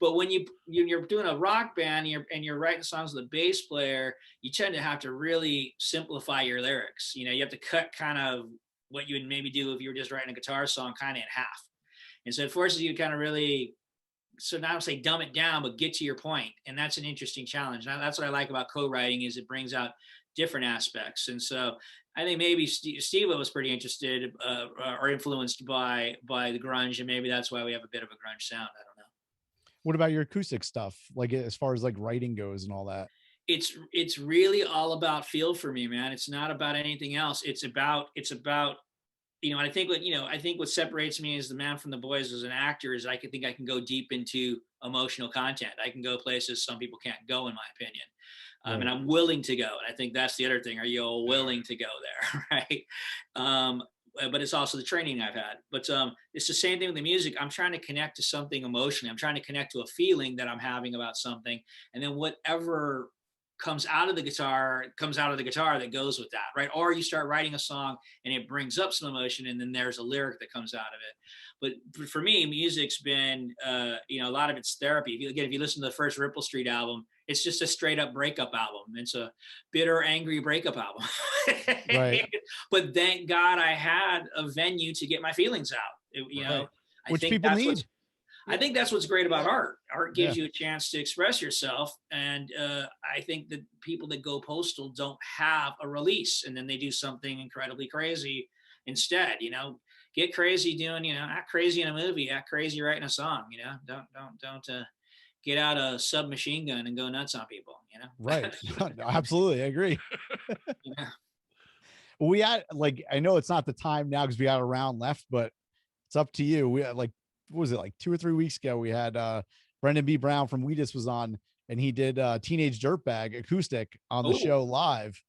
But when you're doing a rock band and you're writing songs with a bass player, you tend to have to really simplify your lyrics. You have to cut kind of what you would maybe do if you were just writing a guitar song kind of in half. And so it forces you to kind of really, so not say dumb it down, but get to your point. And that's an interesting challenge. Now, that's what I like about co-writing, is it brings out different aspects. And so I think maybe Steve was pretty interested or influenced by the grunge, and maybe that's why we have a bit of a grunge sound. I don't know. What about your acoustic stuff? Like, as far as like writing goes and all that? It's really all about feel for me, man. It's not about anything else. It's about I think what separates me as the man from the boys as an actor is I think I can go deep into emotional content. I can go places some people can't go, in my opinion. And I'm willing to go. And I think that's the other thing. Are you all willing to go there? Right. But it's also the training I've had. But it's the same thing with the music. I'm trying to connect to something emotionally. I'm trying to connect to a feeling that I'm having about something. And then whatever comes out of the guitar that goes with that, right? Or you start writing a song and it brings up some emotion, and then there's a lyric that comes out of it. But for me, music's been, a lot of it's therapy. If you listen to the first Ripple Street album, it's just a straight up breakup album. It's a bitter, angry breakup album. Right. But thank God I had a venue to get my feelings out. Which people need. I think that's what's great about art. Art gives you a chance to express yourself. And I think that people that go postal don't have a release, and then they do something incredibly crazy instead. Get crazy doing, act crazy in a movie, act crazy writing a song, don't get out a submachine gun and go nuts on people, Right. Absolutely. I agree. We had, like, I know it's not the time now because we had a round left, but it's up to you. We had, like, what was it, like 2 or 3 weeks ago, we had Brendan B. Brown from Wheatus was on, and he did Teenage Dirtbag acoustic on the show live.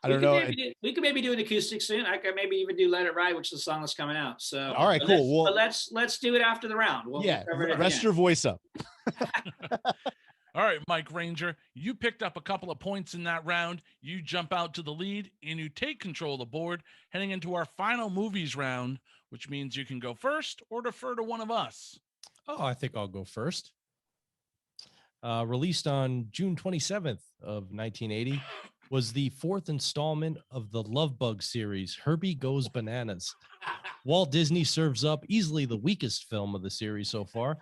I don't know. We could maybe do an acoustic soon. I could maybe even do "Let It Ride," which is the song that's coming out. So all right, cool. Well, let's do it after the round. We'll rest your voice up. All right, Mike Ranger, you picked up a couple of points in that round. You jump out to the lead and you take control of the board heading into our final movies round, which means you can go first or defer to one of us. Oh, I think I'll go first. Released on June 27th of 1980 was the fourth installment of the Love Bug series, Herbie Goes Bananas. Walt Disney serves up easily the weakest film of the series so far.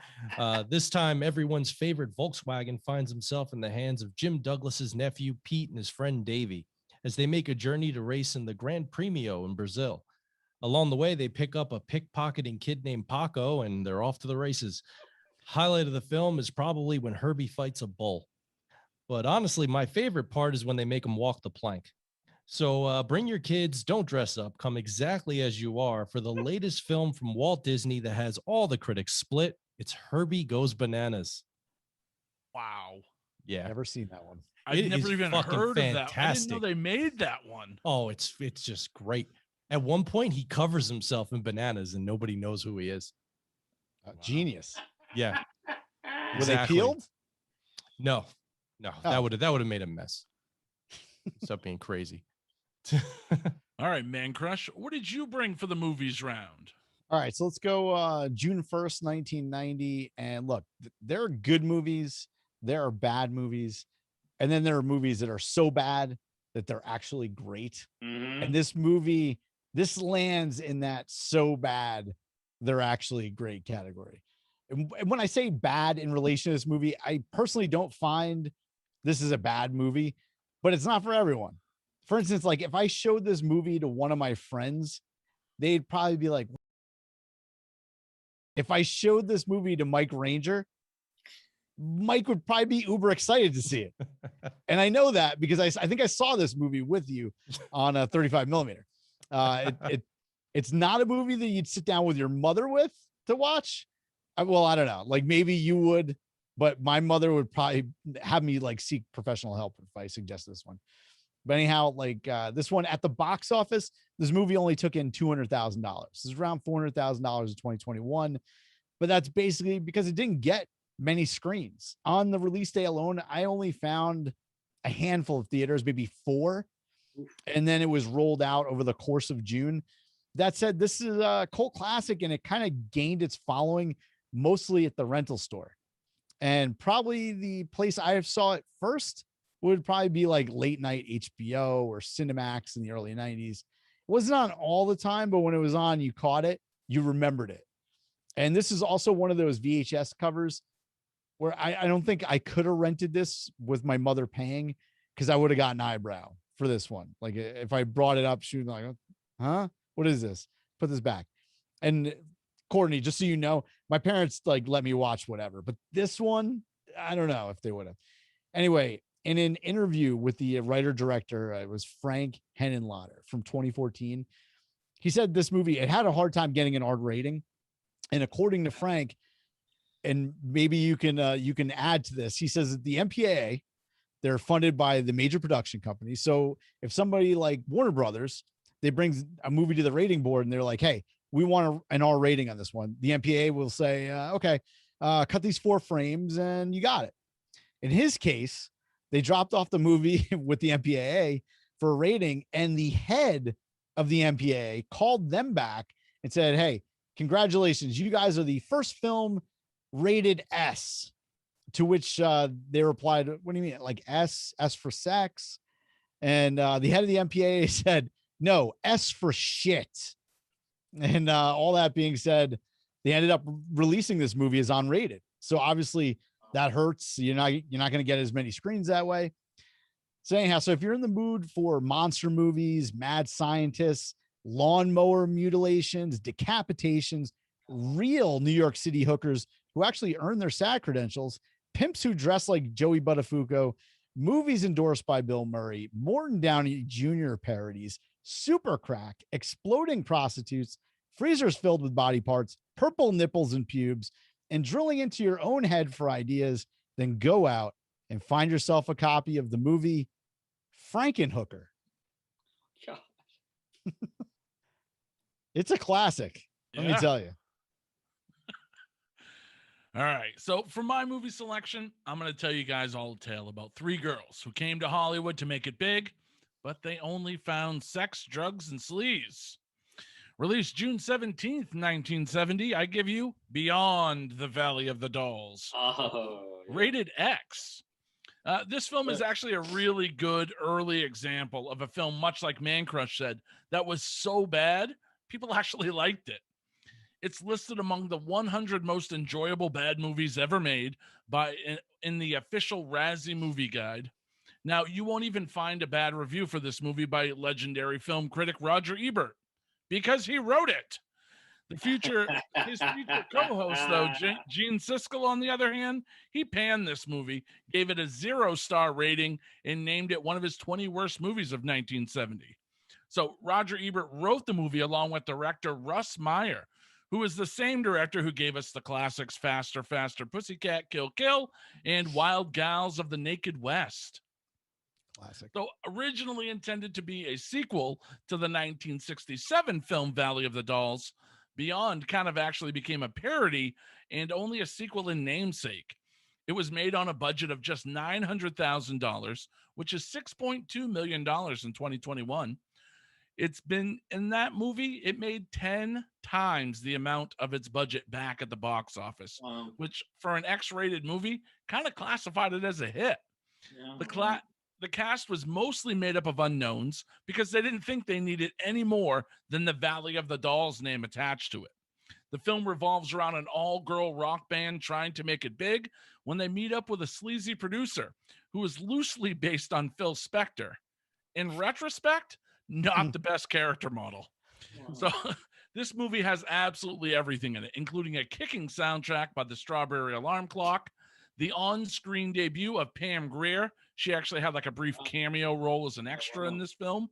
This time, everyone's favorite Volkswagen finds himself in the hands of Jim Douglas's nephew, Pete, and his friend Davey, as they make a journey to race in the Gran Premio in Brazil. Along the way, they pick up a pickpocketing kid named Paco, and they're off to the races. Highlight of the film is probably when Herbie fights a bull. But honestly, my favorite part is when they make him walk the plank. So bring your kids, don't dress up, come exactly as you are for the latest film from Walt Disney that has all the critics split. It's Herbie Goes Bananas. Wow. Yeah. Never seen that one. I've never even heard of that. I didn't know they made that one. Oh, it's just great. At one point, he covers himself in bananas and nobody knows who he is. Genius. Yeah. Were they peeled? No. That would have made a mess. Stop being crazy. All right, Mancrush, what did you bring for the movies round? All right, so let's go June 1st, 1990. And look, there are good movies, there are bad movies, and then there are movies that are so bad that they're actually great. Mm-hmm. And this movie, this lands in that so bad they're actually great category. And when I say bad in relation to this movie, I personally don't find this is a bad movie, but it's not for everyone. For instance, like if I showed this movie to one of my friends, they'd probably be like, if I showed this movie to Mike Ranger, Mike would probably be uber excited to see it. And I know that because I think I saw this movie with you on a 35 millimeter. It's not a movie that you'd sit down with your mother with to watch. Well, I don't know, like maybe you would, but my mother would probably have me like seek professional help if I suggest this one. But anyhow, like this one at the box office, this movie only took in $200,000. This is around $400,000 in 2021, but that's basically because it didn't get many screens. On the release day alone, I only found a handful of theaters, maybe 4, and then it was rolled out over the course of June. That said, this is a cult classic, and it kind of gained its following mostly at the rental store. And probably the place I saw it first would probably be like late night HBO or Cinemax in the early 90s. It wasn't on all the time, but when it was on, you caught it, you remembered it. And this is also one of those VHS covers where I don't think I could have rented this with my mother paying, because I would have gotten eyebrow for this one. Like if I brought it up, she would be like, huh? What is this? Put this back. And Courtney, just so you know, my parents like let me watch whatever, but this one, I don't know if they would have. Anyway, in an interview with the writer director, it was Frank Henenlotter from 2014. He said this movie, it had a hard time getting an R rating. And according to Frank, and maybe you can add to this, he says that the MPAA, they're funded by the major production company. So if somebody like Warner Brothers, they bring a movie to the rating board and they're like, hey, we want an R rating on this one, the MPAA will say, okay, cut these 4 frames and you got it. In his case, they dropped off the movie with the MPAA for a rating, and the head of the MPAA called them back and said, hey, congratulations, you guys are the first film rated S. To which they replied, what do you mean? Like S for sex? And the head of the MPAA said, no, S for shit. And all that being said, they ended up releasing this movie as unrated. So obviously that hurts. You're not going to get as many screens that way. So anyhow, so if you're in the mood for monster movies, mad scientists, lawnmower mutilations, decapitations, real New York City hookers who actually earn their SAG credentials, pimps who dress like Joey Buttafuoco, movies endorsed by Bill Murray, Morton Downey Jr. parodies, super crack, exploding prostitutes, freezers filled with body parts, purple nipples and pubes, and drilling into your own head for ideas, then go out and find yourself a copy of the movie Frankenhooker. It's a classic. Let me tell you. All right. So for my movie selection, I'm going to tell you guys all a tale about 3 girls who came to Hollywood to make it big, but they only found sex, drugs, and sleaze. Released June 17th, 1970, I give you Beyond the Valley of the Dolls. Oh, yeah. Rated X. This film is actually a really good early example of a film, much like Mancrush said, that was so bad, people actually liked it. It's listed among the 100 most enjoyable bad movies ever made in the official Razzie Movie Guide. Now, you won't even find a bad review for this movie by legendary film critic Roger Ebert, because he wrote it. His future co-host, though, Gene Siskel, on the other hand, he panned this movie, gave it a 0-star rating, and named it one of his 20 worst movies of 1970. So Roger Ebert wrote the movie along with director Russ Meyer, who is the same director who gave us the classics Faster, Faster, Pussycat, Kill, Kill, and Wild Gals of the Naked West. Classic. So originally intended to be a sequel to the 1967 film Valley of the Dolls, Beyond kind of actually became a parody and only a sequel in namesake. It was made on a budget of just $900,000, which is $6.2 million in 2021. It's been in that movie, it made 10 times the amount of its budget back at the box office, which for an X-rated movie kind of classified it as a hit. Yeah. The cast was mostly made up of unknowns because they didn't think they needed any more than the Valley of the Dolls name attached to it. The film revolves around an all-girl rock band trying to make it big when they meet up with a sleazy producer who is loosely based on Phil Spector. In retrospect, not the best character model. So this movie has absolutely everything in it, including a kicking soundtrack by the Strawberry Alarm Clock, the on-screen debut of Pam Grier. She actually had like a brief cameo role as an extra in this film.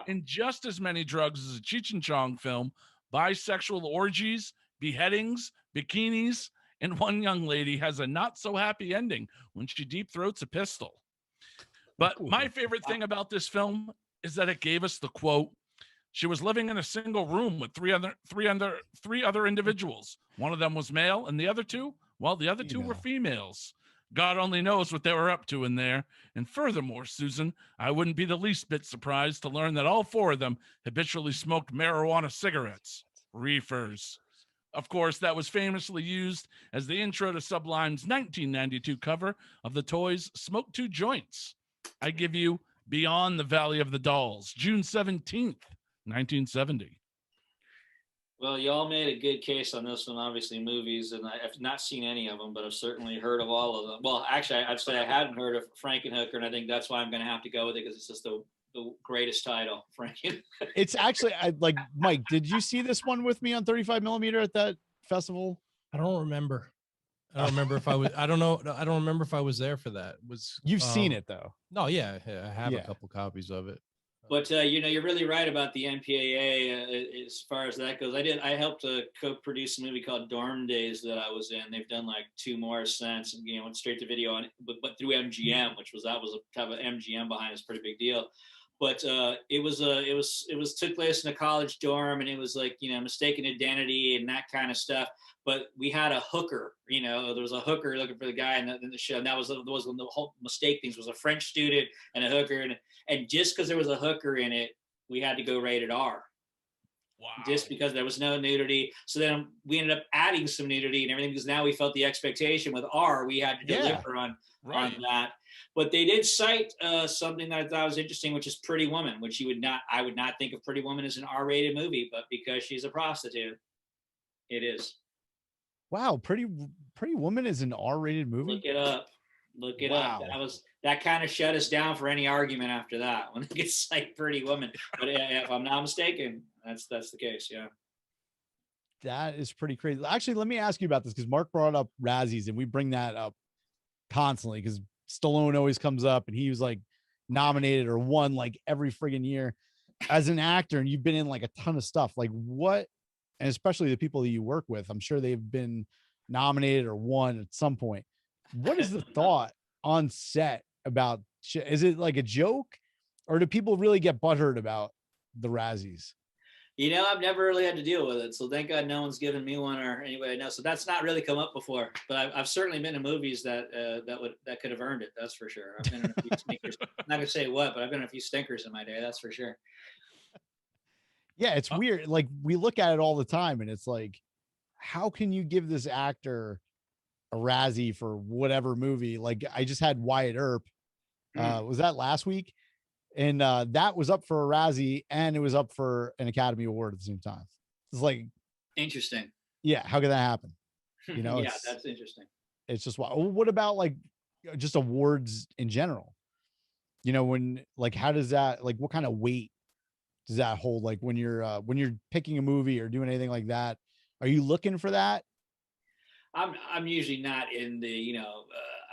And just as many drugs as a Cheech and Chong film, bisexual orgies, beheadings, bikinis, and one young lady has a not-so-happy ending when she deep-throats a pistol. But my favorite thing about this film is that it gave us the quote, "She was living in a single room with three other individuals. One of them was male, and the other two, well, the other two were females. God only knows what they were up to in there. And furthermore, Susan, I wouldn't be the least bit surprised to learn that all 4 of them habitually smoked marijuana cigarettes, reefers." Of course, that was famously used as the intro to Sublime's 1992 cover of the Toys' Smoke 2 Joints. I give you Beyond the Valley of the Dolls, June 17th, 1970. Well, y'all made a good case on this one, obviously movies, and I've not seen any of them, but I've certainly heard of all of them. Well, actually, I'd say I hadn't heard of Frankenhooker, and I think that's why I'm going to have to go with it, because it's just the greatest title, Frankenhooker. It's actually, like, Mike, did you see this one with me on 35 millimeter at that festival? I don't remember. I don't remember if I was, I don't know. I don't remember if I was there for that. You've seen it though? No, yeah, I have a couple copies of it. But you're really right about the MPAA as far as that goes. I helped co-produce a movie called Dorm Days that I was in. They've done like 2 more since, and went straight to video on it, but through MGM, that was a kind of MGM behind it's a pretty big deal. But it was took place in a college dorm, and it was like mistaken identity and that kind of stuff. But we had a hooker, there was a hooker looking for the guy in the show, and that was one of the whole mistake things. Was a French student and a hooker, and just because there was a hooker in it, we had to go rated R. Wow. Just because there was no nudity. So then we ended up adding some nudity and everything, because now we felt the expectation with R, we had to deliver on that. But they did cite something that I thought was interesting, which is Pretty Woman, which I would not think of Pretty Woman as an R-rated movie, but because she's a prostitute, it is. Wow, Pretty Woman is an R-rated movie? Look it up. Up. That kind of shut us down for any argument after that when it gets like Pretty Woman. But if I'm not mistaken, that's the case. Yeah. That is pretty crazy. Actually, let me ask you about this, because Mark brought up Razzies, and we bring that up constantly because Stallone always comes up, and he was like nominated or won like every friggin' year as an actor, and you've been in like a ton of stuff. Like what, and especially the people that you work with, I'm sure they've been nominated or won at some point. What is the thought on set about shit? Is it like a joke, or do people really get butthurt about the Razzies? You know, I've never really had to deal with it, so thank God no one's given me one or anybody I know. So that's not really come up before. But I've certainly been in movies that could have earned it. That's for sure. I've been in a few stinkers. I'm not gonna say what, but I've been in a few stinkers in my day. That's for sure. Yeah, it's weird. Like we look at it all the time, and it's like, how can you give this actor a Razzie for whatever movie? Like I just had Wyatt Earp. Was that last week? And that was up for a Razzie, and it was up for an Academy Award at the same time. It's like interesting. Yeah, how could that happen? You know, yeah, that's interesting. It's just what about like just awards in general? You know, when like how does that like what kind of weight does that hold? Like when you're picking a movie or doing anything like that, are you looking for that? I'm usually not in the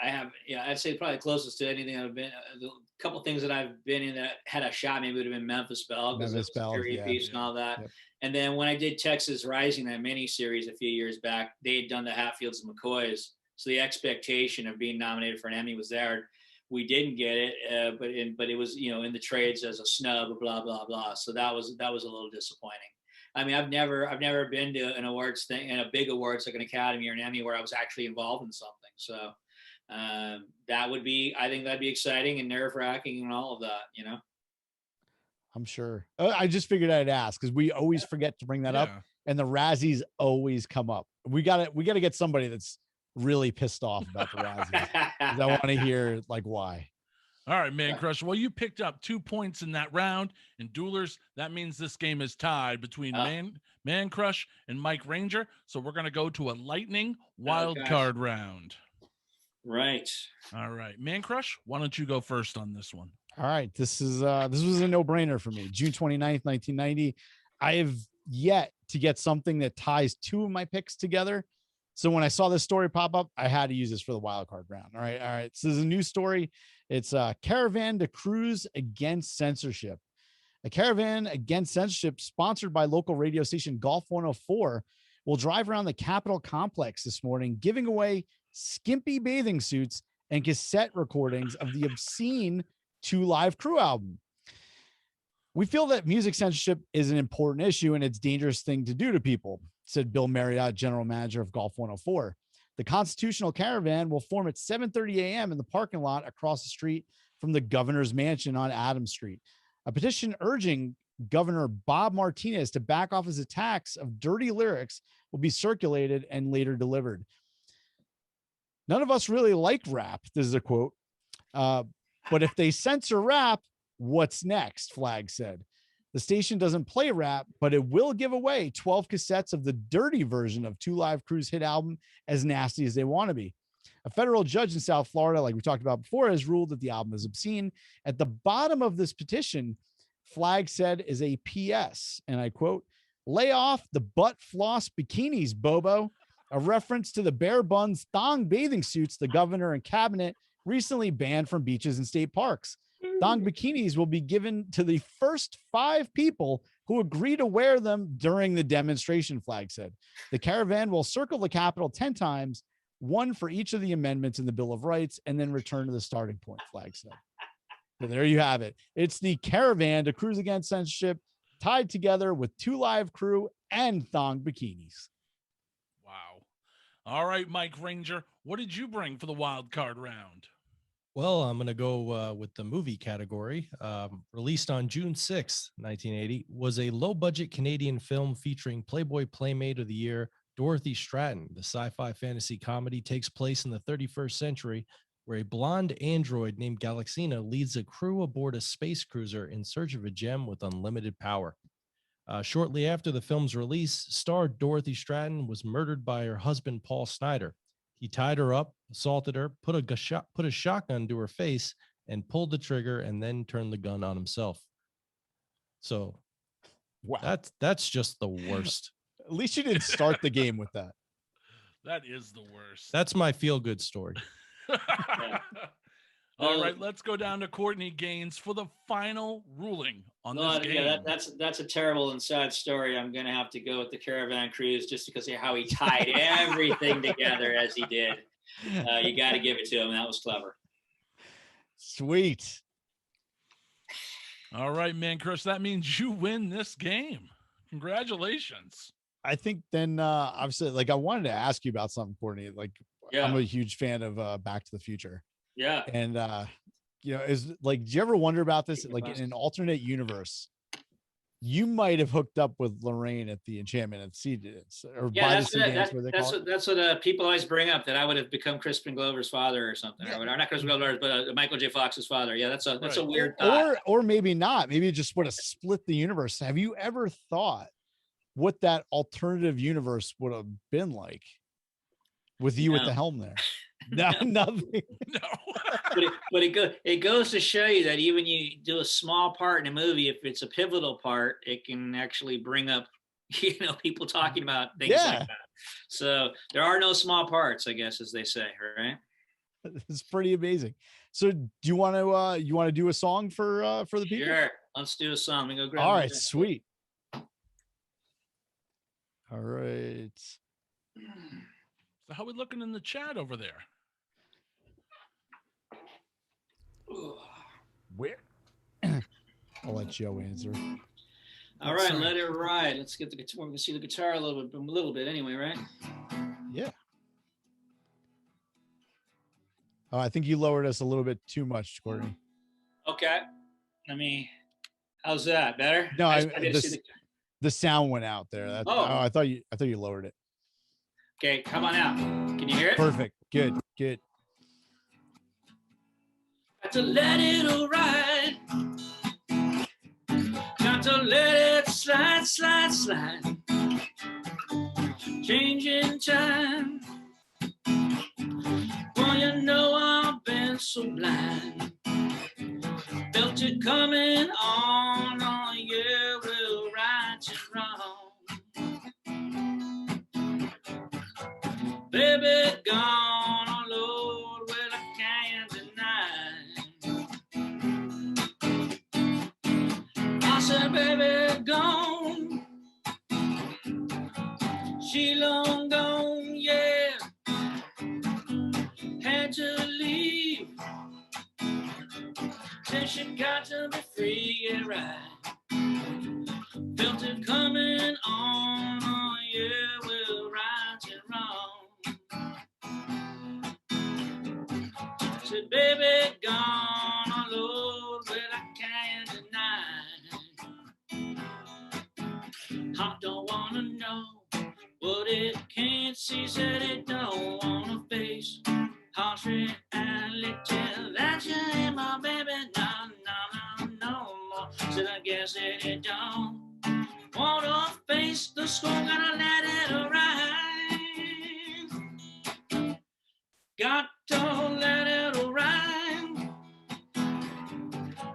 I have I'd say probably closest to anything I've been. The couple things that I've been in that had a shot maybe would have been Memphis Belle because it was a period piece and all that. Yep. And then when I did Texas Rising, that mini series a few years back, they had done the Hatfields and McCoys, so the expectation of being nominated for an Emmy was there. We didn't get it, but it was in the trades as a snub, blah blah blah. So that was a little disappointing. I mean, I've never been to an awards thing and a big awards like an Academy or an Emmy where I was actually involved in something. So I think that'd be exciting and nerve wracking and all of that, I'm sure. I just figured I'd ask because we always forget to bring that up, and the Razzies always come up. We gotta get somebody that's really pissed off about the Razzies. I want to hear like why. All right, Mancrush. Well, you picked up 2 points in that round. And Duelers, that means this game is tied between Mancrush and Mike Ranger. So we're going to go to a lightning wild card round. Right. All right. Mancrush, why don't you go first on this one? All right. This was a no-brainer for me. June 29th, 1990. I have yet to get something that ties two of my picks together. So when I saw this story pop up, I had to use this for the wild card round. All right. So this is a new story. It's a caravan to cruise against censorship. A caravan against censorship sponsored by local radio station Golf 104 will drive around the Capitol complex this morning, giving away skimpy bathing suits and cassette recordings of the obscene 2 Live Crew album. We feel that music censorship is an important issue and it's a dangerous thing to do to people, said Bill Marriott, general manager of Golf 104. The Constitutional Caravan will form at 7:30 a.m. in the parking lot across the street from the governor's mansion on Adams Street. A petition urging Governor Bob Martinez to back off his attacks of dirty lyrics will be circulated and later delivered. None of us really like rap. This is a quote. But if they censor rap, what's next? Flag said. The station doesn't play rap, but it will give away 12 cassettes of the dirty version of 2 Live Crew's hit album, As Nasty as They Want to Be. A federal judge in South Florida, like we talked about before, has ruled that the album is obscene. At the bottom of this petition, Flag said is a PS, and I quote, "Lay off the butt floss bikinis, Bobo," a reference to the bare buns thong bathing suits the governor and cabinet recently banned from beaches and state parks. Thong bikinis will be given to the first 5 people who agree to wear them during the demonstration, Flag said. The caravan will circle the Capitol 10 times, 1 for each of the amendments in the Bill of Rights, and then return to the starting point, Flag said. So there you have it. It's the caravan to cruise against censorship, tied together with 2 Live Crew and thong bikinis. Wow. All right, Mike Ranger, what did you bring for the wild card round? Well, I'm going to go with the movie category. Released on June 6, 1980, was a low-budget Canadian film featuring Playboy Playmate of the Year, Dorothy Stratton. The sci-fi fantasy comedy takes place in the 31st century, where a blonde android named Galaxina leads a crew aboard a space cruiser in search of a gem with unlimited power. Shortly after the film's release, star Dorothy Stratton was murdered by her husband, Paul Snider. He tied her up, assaulted her, put a shotgun to her face, and pulled the trigger, and then turned the gun on himself. So, wow, that's just the worst. At least you didn't start the game with that. That is the worst. That's my feel-good story. All right, let's go down to Courtney Gains for the final ruling on this game. Yeah, that's a terrible and sad story. I'm going to have to go with the Caravan Cruise just because of how he tied everything together as he did. You got to give it to him. That was clever. Sweet. All right, Mancrush. That means you win this game. Congratulations. I think then obviously, like, I wanted to ask you about something, Courtney. Like, I'm a huge fan of Back to the Future. Yeah. And is like, do you ever wonder about this? Like, in an alternate universe, you might have hooked up with Lorraine at the Enchantment at Sea Dance, or by the Sea Dance, where they call it. That's what people always bring up, that I would have become Crispin Glover's father or something, or not Crispin Glover's, but Michael J. Fox's father. Yeah, that's a weird thought. Or maybe not. Maybe it just would have split the universe. Have you ever thought what that alternative universe would have been like with you at the helm there? No, nothing. No. but it goes to show you that even you do a small part in a movie, if it's a pivotal part, it can actually bring up, people talking about things like that. So there are no small parts, I guess, as they say, right? It's pretty amazing. So do you want to do a song for the people? Sure. Let's do a song. We go grab. All right, sweet. All right. So how we looking in the chat over there? Where? I'll let Joe answer. All right, let it ride. Let's get the guitar. We can see the guitar a little bit anyway, right? Yeah. Oh, I think you lowered us a little bit too much, Courtney. Okay. How's that? Better? No, the sound went out there. I thought you lowered it. Okay, come on out. Can you hear it? Perfect. Good. Got to let it all ride. Got to let it slide, slide, slide. Changing time. Well, I've been so blind. Felt it coming on. Oh, yeah, we'll right and wrong. Baby, gone, oh Lord, well, I can't deny. I said, baby, gone. She long gone, yeah. Had to leave. Said she got to be free, yeah, right. Felt it coming on, oh yeah, we'll right and wrong. Said, baby, gone, oh Lord, well, I can't deny. I don't wanna know what it can't see. Said it don't wanna face harsh reality that you ain't my baby, no more. Said I guess that it don't wanna face the score, gotta let it ride. Got to let it ride.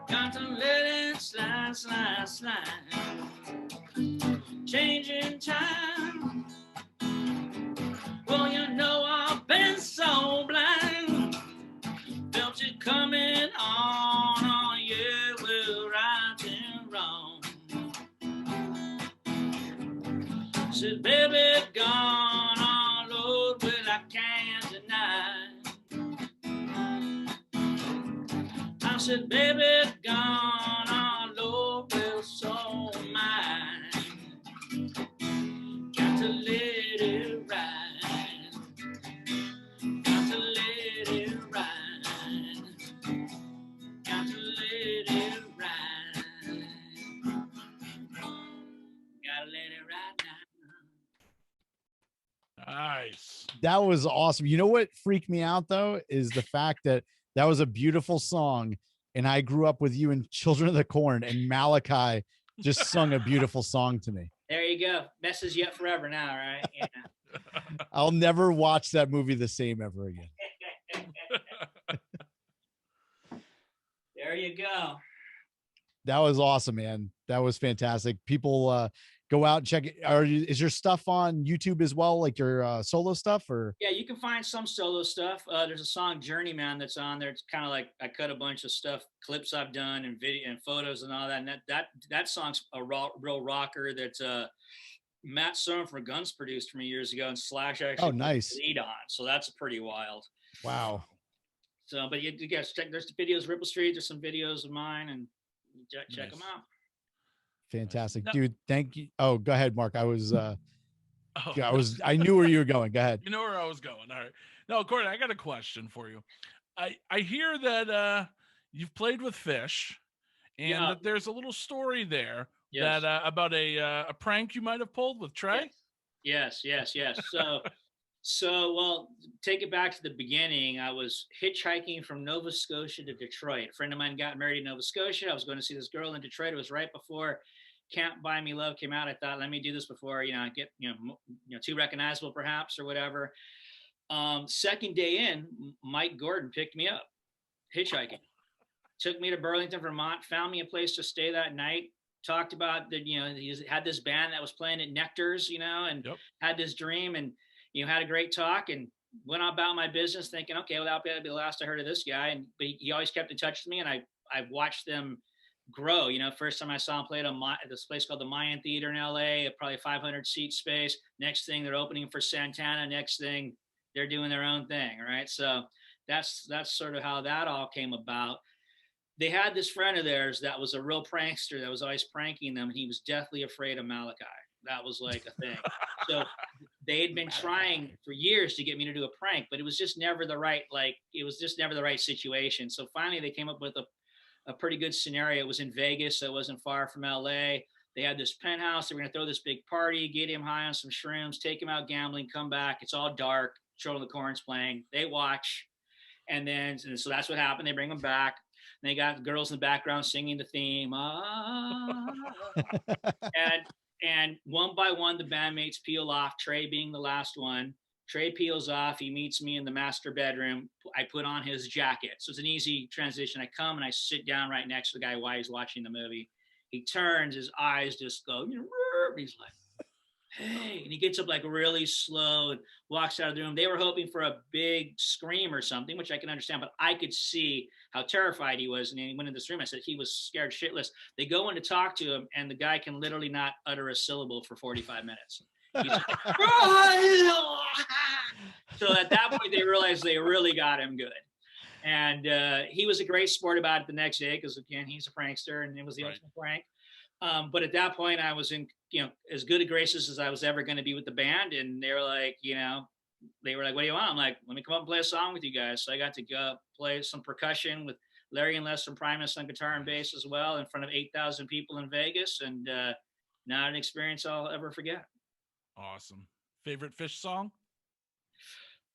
Got to let it slide, slide, slide. Changing time. Well, I've been so blind. Felt it coming on. Oh, yeah, we're right and wrong. Said, baby, gone. Oh, Lord, well, I can't deny. I said, baby, gone. Oh, Lord, well, so mine. Got to let it ride. Got to let it ride. Got to let it ride. Gotta let it ride now. Nice. That was awesome. You know what freaked me out though is the fact that was a beautiful song, and I grew up with you in Children of the Corn, and Malachi just sung a beautiful song to me. There you go. Messes you up forever now, right? Yeah. I'll never watch that movie the same ever again. There you go. That was awesome, man. That was fantastic. People go out and check it. Is your stuff on YouTube as well, like your solo stuff? Or yeah, you can find some solo stuff. There's a song Journeyman that's on there. It's kind of like I cut a bunch of stuff, clips I've done, and video and photos and all that. And that song's a real rocker that Matt Sorum from Guns produced for me years ago, and Slash actually nice lead on. So that's pretty wild. Wow. So, but you guys check. There's the videos, Ripple Street. There's some videos of mine, and Check them out. Fantastic, Now- dude. Thank you. Oh, go ahead, Mark. I knew where you were going. Go ahead. You know where I was going. All right. No, Courtney, I got a question for you. I hear that you've played with Phish, and that there's a little story there that about a prank you might have pulled with Trey. Yes. So, well, take it back to the beginning. I was hitchhiking from Nova Scotia to Detroit. A friend of mine got married in Nova Scotia. I was going to see this girl in Detroit. It was right before Can't Buy Me Love came out. I thought, let me do this before, I get, too recognizable perhaps or whatever. Second day in, Mike Gordon picked me up hitchhiking, took me to Burlington, Vermont, found me a place to stay that night. Talked about that, he had this band that was playing at Nectar's, and had this dream, and had a great talk, and went on about my business thinking, okay, well, that'll be the last I heard of this guy. But he always kept in touch with me, and I watched them grow. First time I saw him play at this place called the Mayan Theater in LA, probably 500 seat space. Next thing, they're opening for Santana. Next thing, they're doing their own thing, right? So that's sort of how that all came about. They had this friend of theirs that was a real prankster that was always pranking them, and he was deathly afraid of Malachi. That was like a thing. So they had been trying for years to get me to do a prank, but it was just never the right, situation. So finally they came up with a pretty good scenario. It was in Vegas, so it wasn't far from LA. They had this penthouse. They were going to throw this big party, get him high on some shrooms, take him out gambling, come back. It's all dark. Children of the Corn's playing. They watch. And so that's what happened. They bring him back. And they got girls in the background singing the theme. And one by one, the bandmates peel off, Trey being the last one. Trey peels off. He meets me in the master bedroom. I put on his jacket. So it's an easy transition. I come and I sit down right next to the guy while he's watching the movie. He turns, his eyes just go, he's like, hey, and he gets up like really slow and walks out of the room. They were hoping for a big scream or something, which I can understand, but I could see how terrified he was. And he went in this room. I said, he was scared shitless. They go in to talk to him, and the guy can literally not utter a syllable for 45 minutes. He's like, so at that point, they realized they really got him good. And he was a great sport about it the next day, because again, he's a prankster, and it was the ultimate prank. But at that point, I was in, as good a graces as I was ever going to be with the band. And they were like, what do you want? I'm like, let me come up and play a song with you guys. So I got to go play some percussion with Larry and Les from Primus on guitar and bass as well, in front of 8,000 people in Vegas. And not an experience I'll ever forget. Awesome. Favorite Phish song?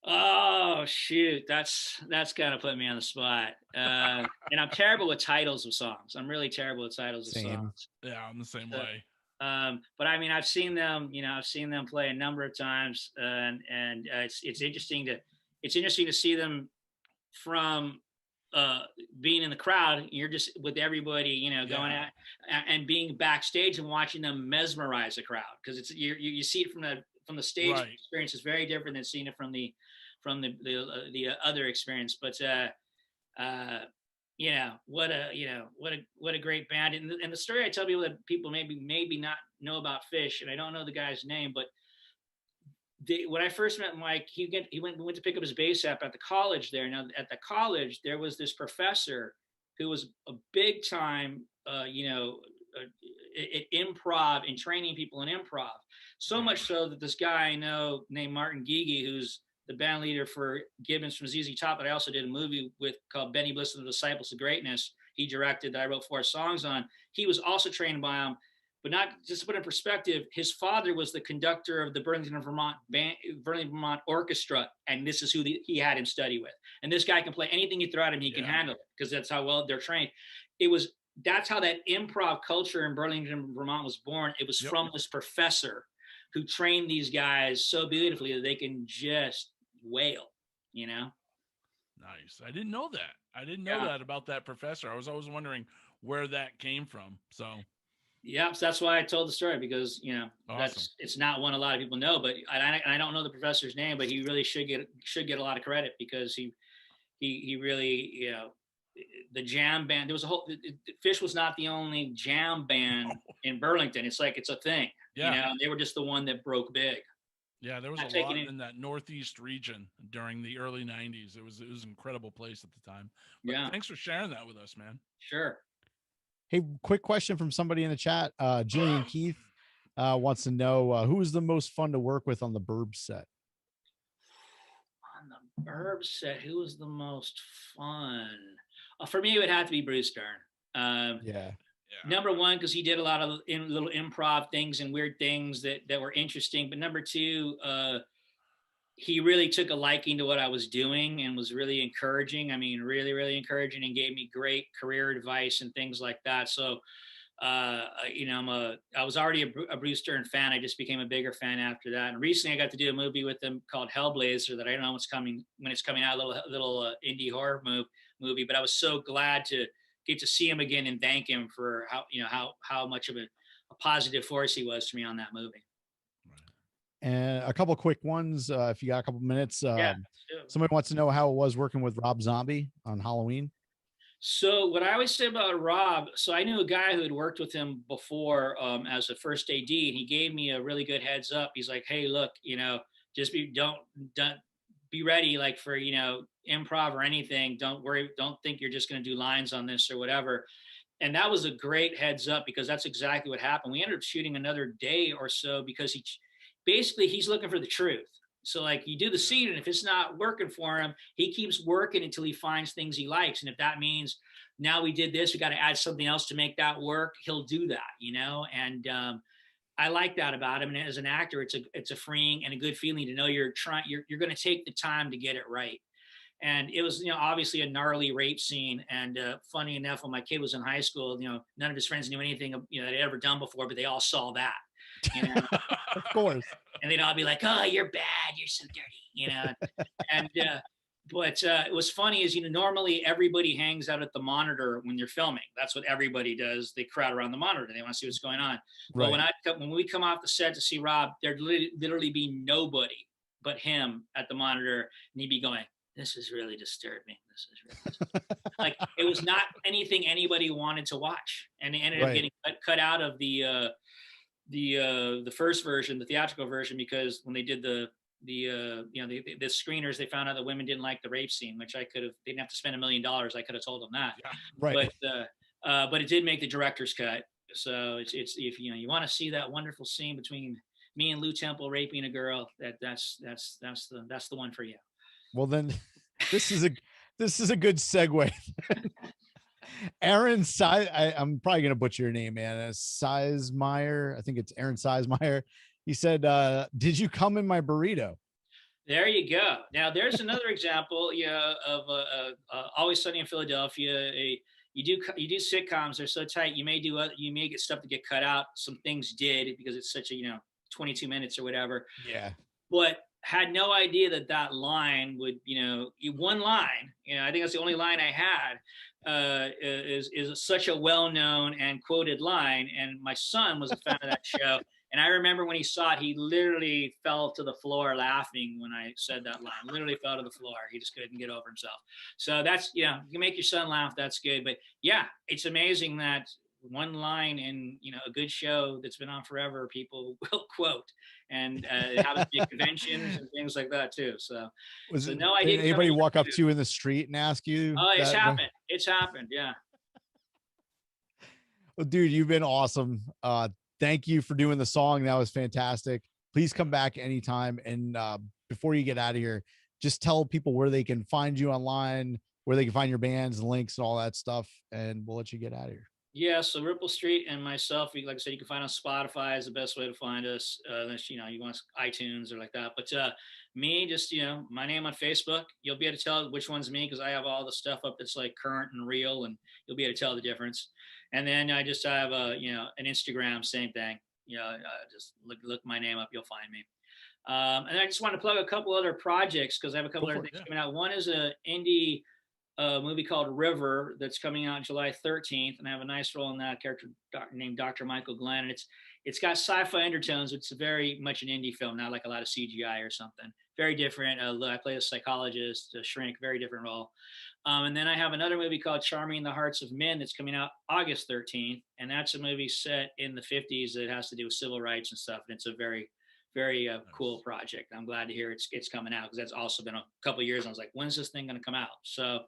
Oh shoot, that's kind of put me on the spot. And I'm terrible with titles of songs. I'm really terrible with titles of songs. Yeah, I'm the same way. But I mean, I've seen them play a number of times, and it's interesting to see them from being in the crowd. You're just with everybody, going at and being backstage and watching them mesmerize the crowd, because it's you see it from the stage experience is very different than seeing it from the other experience. But what a great band. And the story I tell people that people maybe not know about Phish, and I don't know the guy's name, but when I first met Mike, we went to pick up his bass app at the college there. Now at the college, there was this professor who was a big time, at improv and training people in improv. So much so that this guy I know named Martin Gigi, who's the band leader for Gibbons from ZZ Top, that I also did a movie with called Benny Bliss and the Disciples of Greatness. He directed, that I wrote 4 songs on. He was also trained by him, but not just to put in perspective, his father was the conductor of the Burlington, Vermont Orchestra. And this is who he had him study with. And this guy can play anything you throw at him, he can handle it, because that's how well they're trained. That's how that improv culture in Burlington, Vermont was born. It was from this professor who trained these guys so beautifully that they can just wail, Nice. I didn't know that. I didn't know that about that professor. I was always wondering where that came from. So so that's why I told the story, because awesome. it's not one a lot of people know, but I don't know the professor's name, but he really should get a lot of credit, because he really, the jam band, there was Phish was not the only jam band in Burlington. It's like, it's a thing. They were just the one that broke big. Yeah, there was a lot in that Northeast region during the early 90s. It was an incredible place at the time. But thanks for sharing that with us, man. Sure. Hey, quick question from somebody in the chat. Julian Keith wants to know who was the most fun to work with on the Burbs set? On the Burbs set, who was the most fun? For me, it would have to be Bruce Dern. Yeah. Number one, because he did a lot of little improv things and weird things that were interesting. But number two, he really took a liking to what I was doing and was really encouraging. I mean, really, really encouraging, and gave me great career advice and things like that. So, I was already a Bruce Dern fan. I just became a bigger fan after that. And recently, I got to do a movie with him called Hellblazer that I don't know when it's coming out. A little indie horror movie. But I was so glad to get to see him again and thank him for how much of a positive force he was to me on that movie. And a couple quick ones, if you got a couple minutes. Yeah. Somebody wants to know how it was working with Rob Zombie on Halloween. So what I always say about Rob, so I knew a guy who had worked with him before as a first AD, and he gave me a really good heads up. He's like, hey, look, just don't be ready, like, for, improv or anything. Don't worry. Don't think you're just going to do lines on this or whatever. And that was a great heads up, because that's exactly what happened. We ended up shooting another day or so because he's looking for the truth. So, like, you do the scene, and if it's not working for him, he keeps working until he finds things he likes. And if that means, now we did this, we got to add something else to make that work, he'll do that, and I like that about him. And as an actor, it's a freeing and a good feeling to know you're going to take the time to get it right. And it was, obviously a gnarly rape scene. And funny enough, when my kid was in high school, none of his friends knew anything, that he'd ever done before, but they all saw that. Of course. And they'd all be like, oh, you're bad, you're so dirty, and but it was funny is, normally everybody hangs out at the monitor when you're filming. That's what everybody does. They crowd around the monitor, they want to see what's going on. Right. But when we come off the set to see Rob, there'd literally be nobody but him at the monitor, and he'd be going, this is really disturbing. This is really like, it was not anything anybody wanted to watch, and it ended up getting cut out of the first version, the theatrical version, because when they did the screeners, they found out that women didn't like the rape scene, which they didn't have to spend $1 million. I could have told them that. Yeah, right. But it did make the director's cut. So it's if you want to see that wonderful scene between me and Lou Temple raping a girl, that's the one for you. Well, then this is a good segue. Aaron I'm probably gonna butcher your name, man. Sizemeier. I think it's Aaron Sizemeier. He said, "Did you come in my burrito?" There you go. Now there's another example, of Always Sunny in Philadelphia. You do sitcoms. They're so tight. You may get stuff to get cut out. Some things did, because it's such a 22 minutes or whatever. Yeah. But had no idea that line would, one line, I think that's the only line I had, is such a well-known and quoted line. And my son was a fan of that show. And I remember when he saw it, he literally fell to the floor laughing when I said that line. Literally fell to the floor. He just couldn't get over himself. So that's, you can make your son laugh. That's good. But yeah, it's amazing that one line in a good show that's been on forever, people will quote, and it happens to be conventions and things like that too. So no idea. Did anybody walk up to you in the street and ask you? Oh, it's happened. It's happened. Yeah. Well, dude, you've been awesome. Thank you for doing the song. That was fantastic. Please come back anytime. And before you get out of here, just tell people where they can find you online, where they can find your bands, links, and all that stuff, and we'll let you get out of here. Yeah, so Ripple Street and myself, like I said, you can find on Spotify is the best way to find us. Unless you want iTunes or like that. But me, just my name on Facebook. You'll be able to tell which one's me, because I have all the stuff up that's like current and real, and you'll be able to tell the difference. And then I just have an Instagram, same thing. Just look my name up, you'll find me. And I just want to plug a couple other projects, because I have a couple other things coming out. One is an indie movie called River that's coming out July 13th, and I have a nice role in that, character named Dr. Michael Glenn, and it's got sci-fi undertones. It's very much an indie film, not like a lot of CGI or something. Very different. I play a psychologist, a shrink, very different role. And then I have another movie called Charming the Hearts of Men that's coming out August 13th, and that's a movie set in the 50s that has to do with civil rights and stuff, and it's a very very cool project. I'm glad to hear it's coming out, because that's also been a couple of years. I was like, when's this thing going to come out? So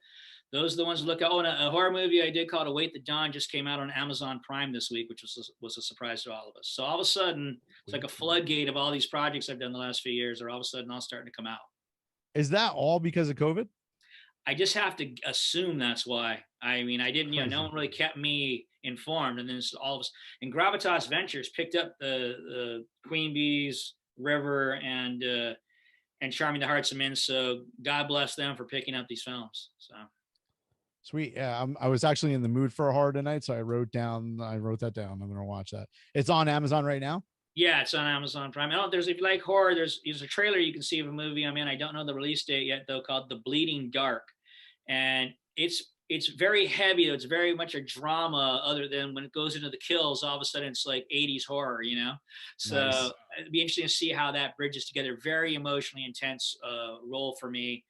those are the ones to look at. Oh, and a horror movie I did called Await the Dawn just came out on Amazon Prime this week, which was a surprise to all of us. So all of a sudden, it's like a floodgate of all these projects I've done the last few years are all of a sudden all starting to come out. Is that all because of COVID? I just have to assume that's why. I mean, I didn't, no one really kept me informed. And then all of us, and Gravitas Ventures picked up the Queen Bees, River, and Charming the Hearts of Men. So God bless them for picking up these films. So sweet. Yeah, I was actually in the mood for a horror tonight, so I wrote that down. I'm gonna watch that. It's on Amazon right now. Yeah, it's on Amazon Prime. If you like horror, there's a trailer you can see of a movie I'm in. I don't know the release date yet though, called The Bleeding Dark, and it's very heavy. It's very much a drama. Other than when it goes into the kills, all of a sudden it's like 80s horror, So nice. It'd be interesting to see how that bridges together. Very emotionally intense role for me.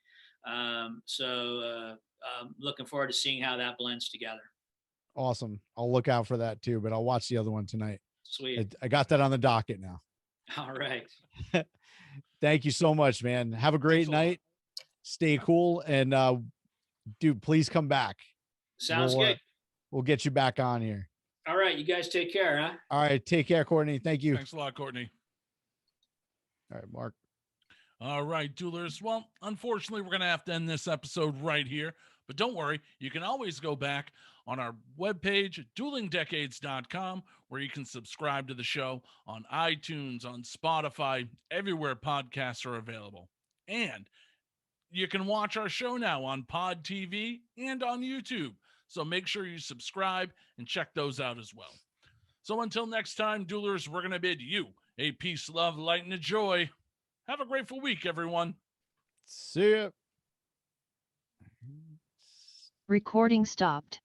Looking forward to seeing how that blends together. Awesome. I'll look out for that too, but I'll watch the other one tonight. Sweet. I got that on the docket now. All right. Thank you so much, man. Have a great night. Stay cool. And dude, please come back. Sounds good. We'll get you back on here. All right. You guys take care, huh? All right. Take care, Courtney. Thank you. Thanks a lot, Courtney. All right, Mark. All right, Duelers. Well, unfortunately, we're going to have to end this episode right here. But don't worry, you can always go back on our webpage, duelingdecades.com, where you can subscribe to the show on iTunes, on Spotify, everywhere podcasts are available. And you can watch our show now on Pod TV and on YouTube. So make sure you subscribe and check those out as well. So until next time, Duelers, we're going to bid you a peace, love, light, and a joy. Have a grateful week, everyone. See ya. Recording stopped.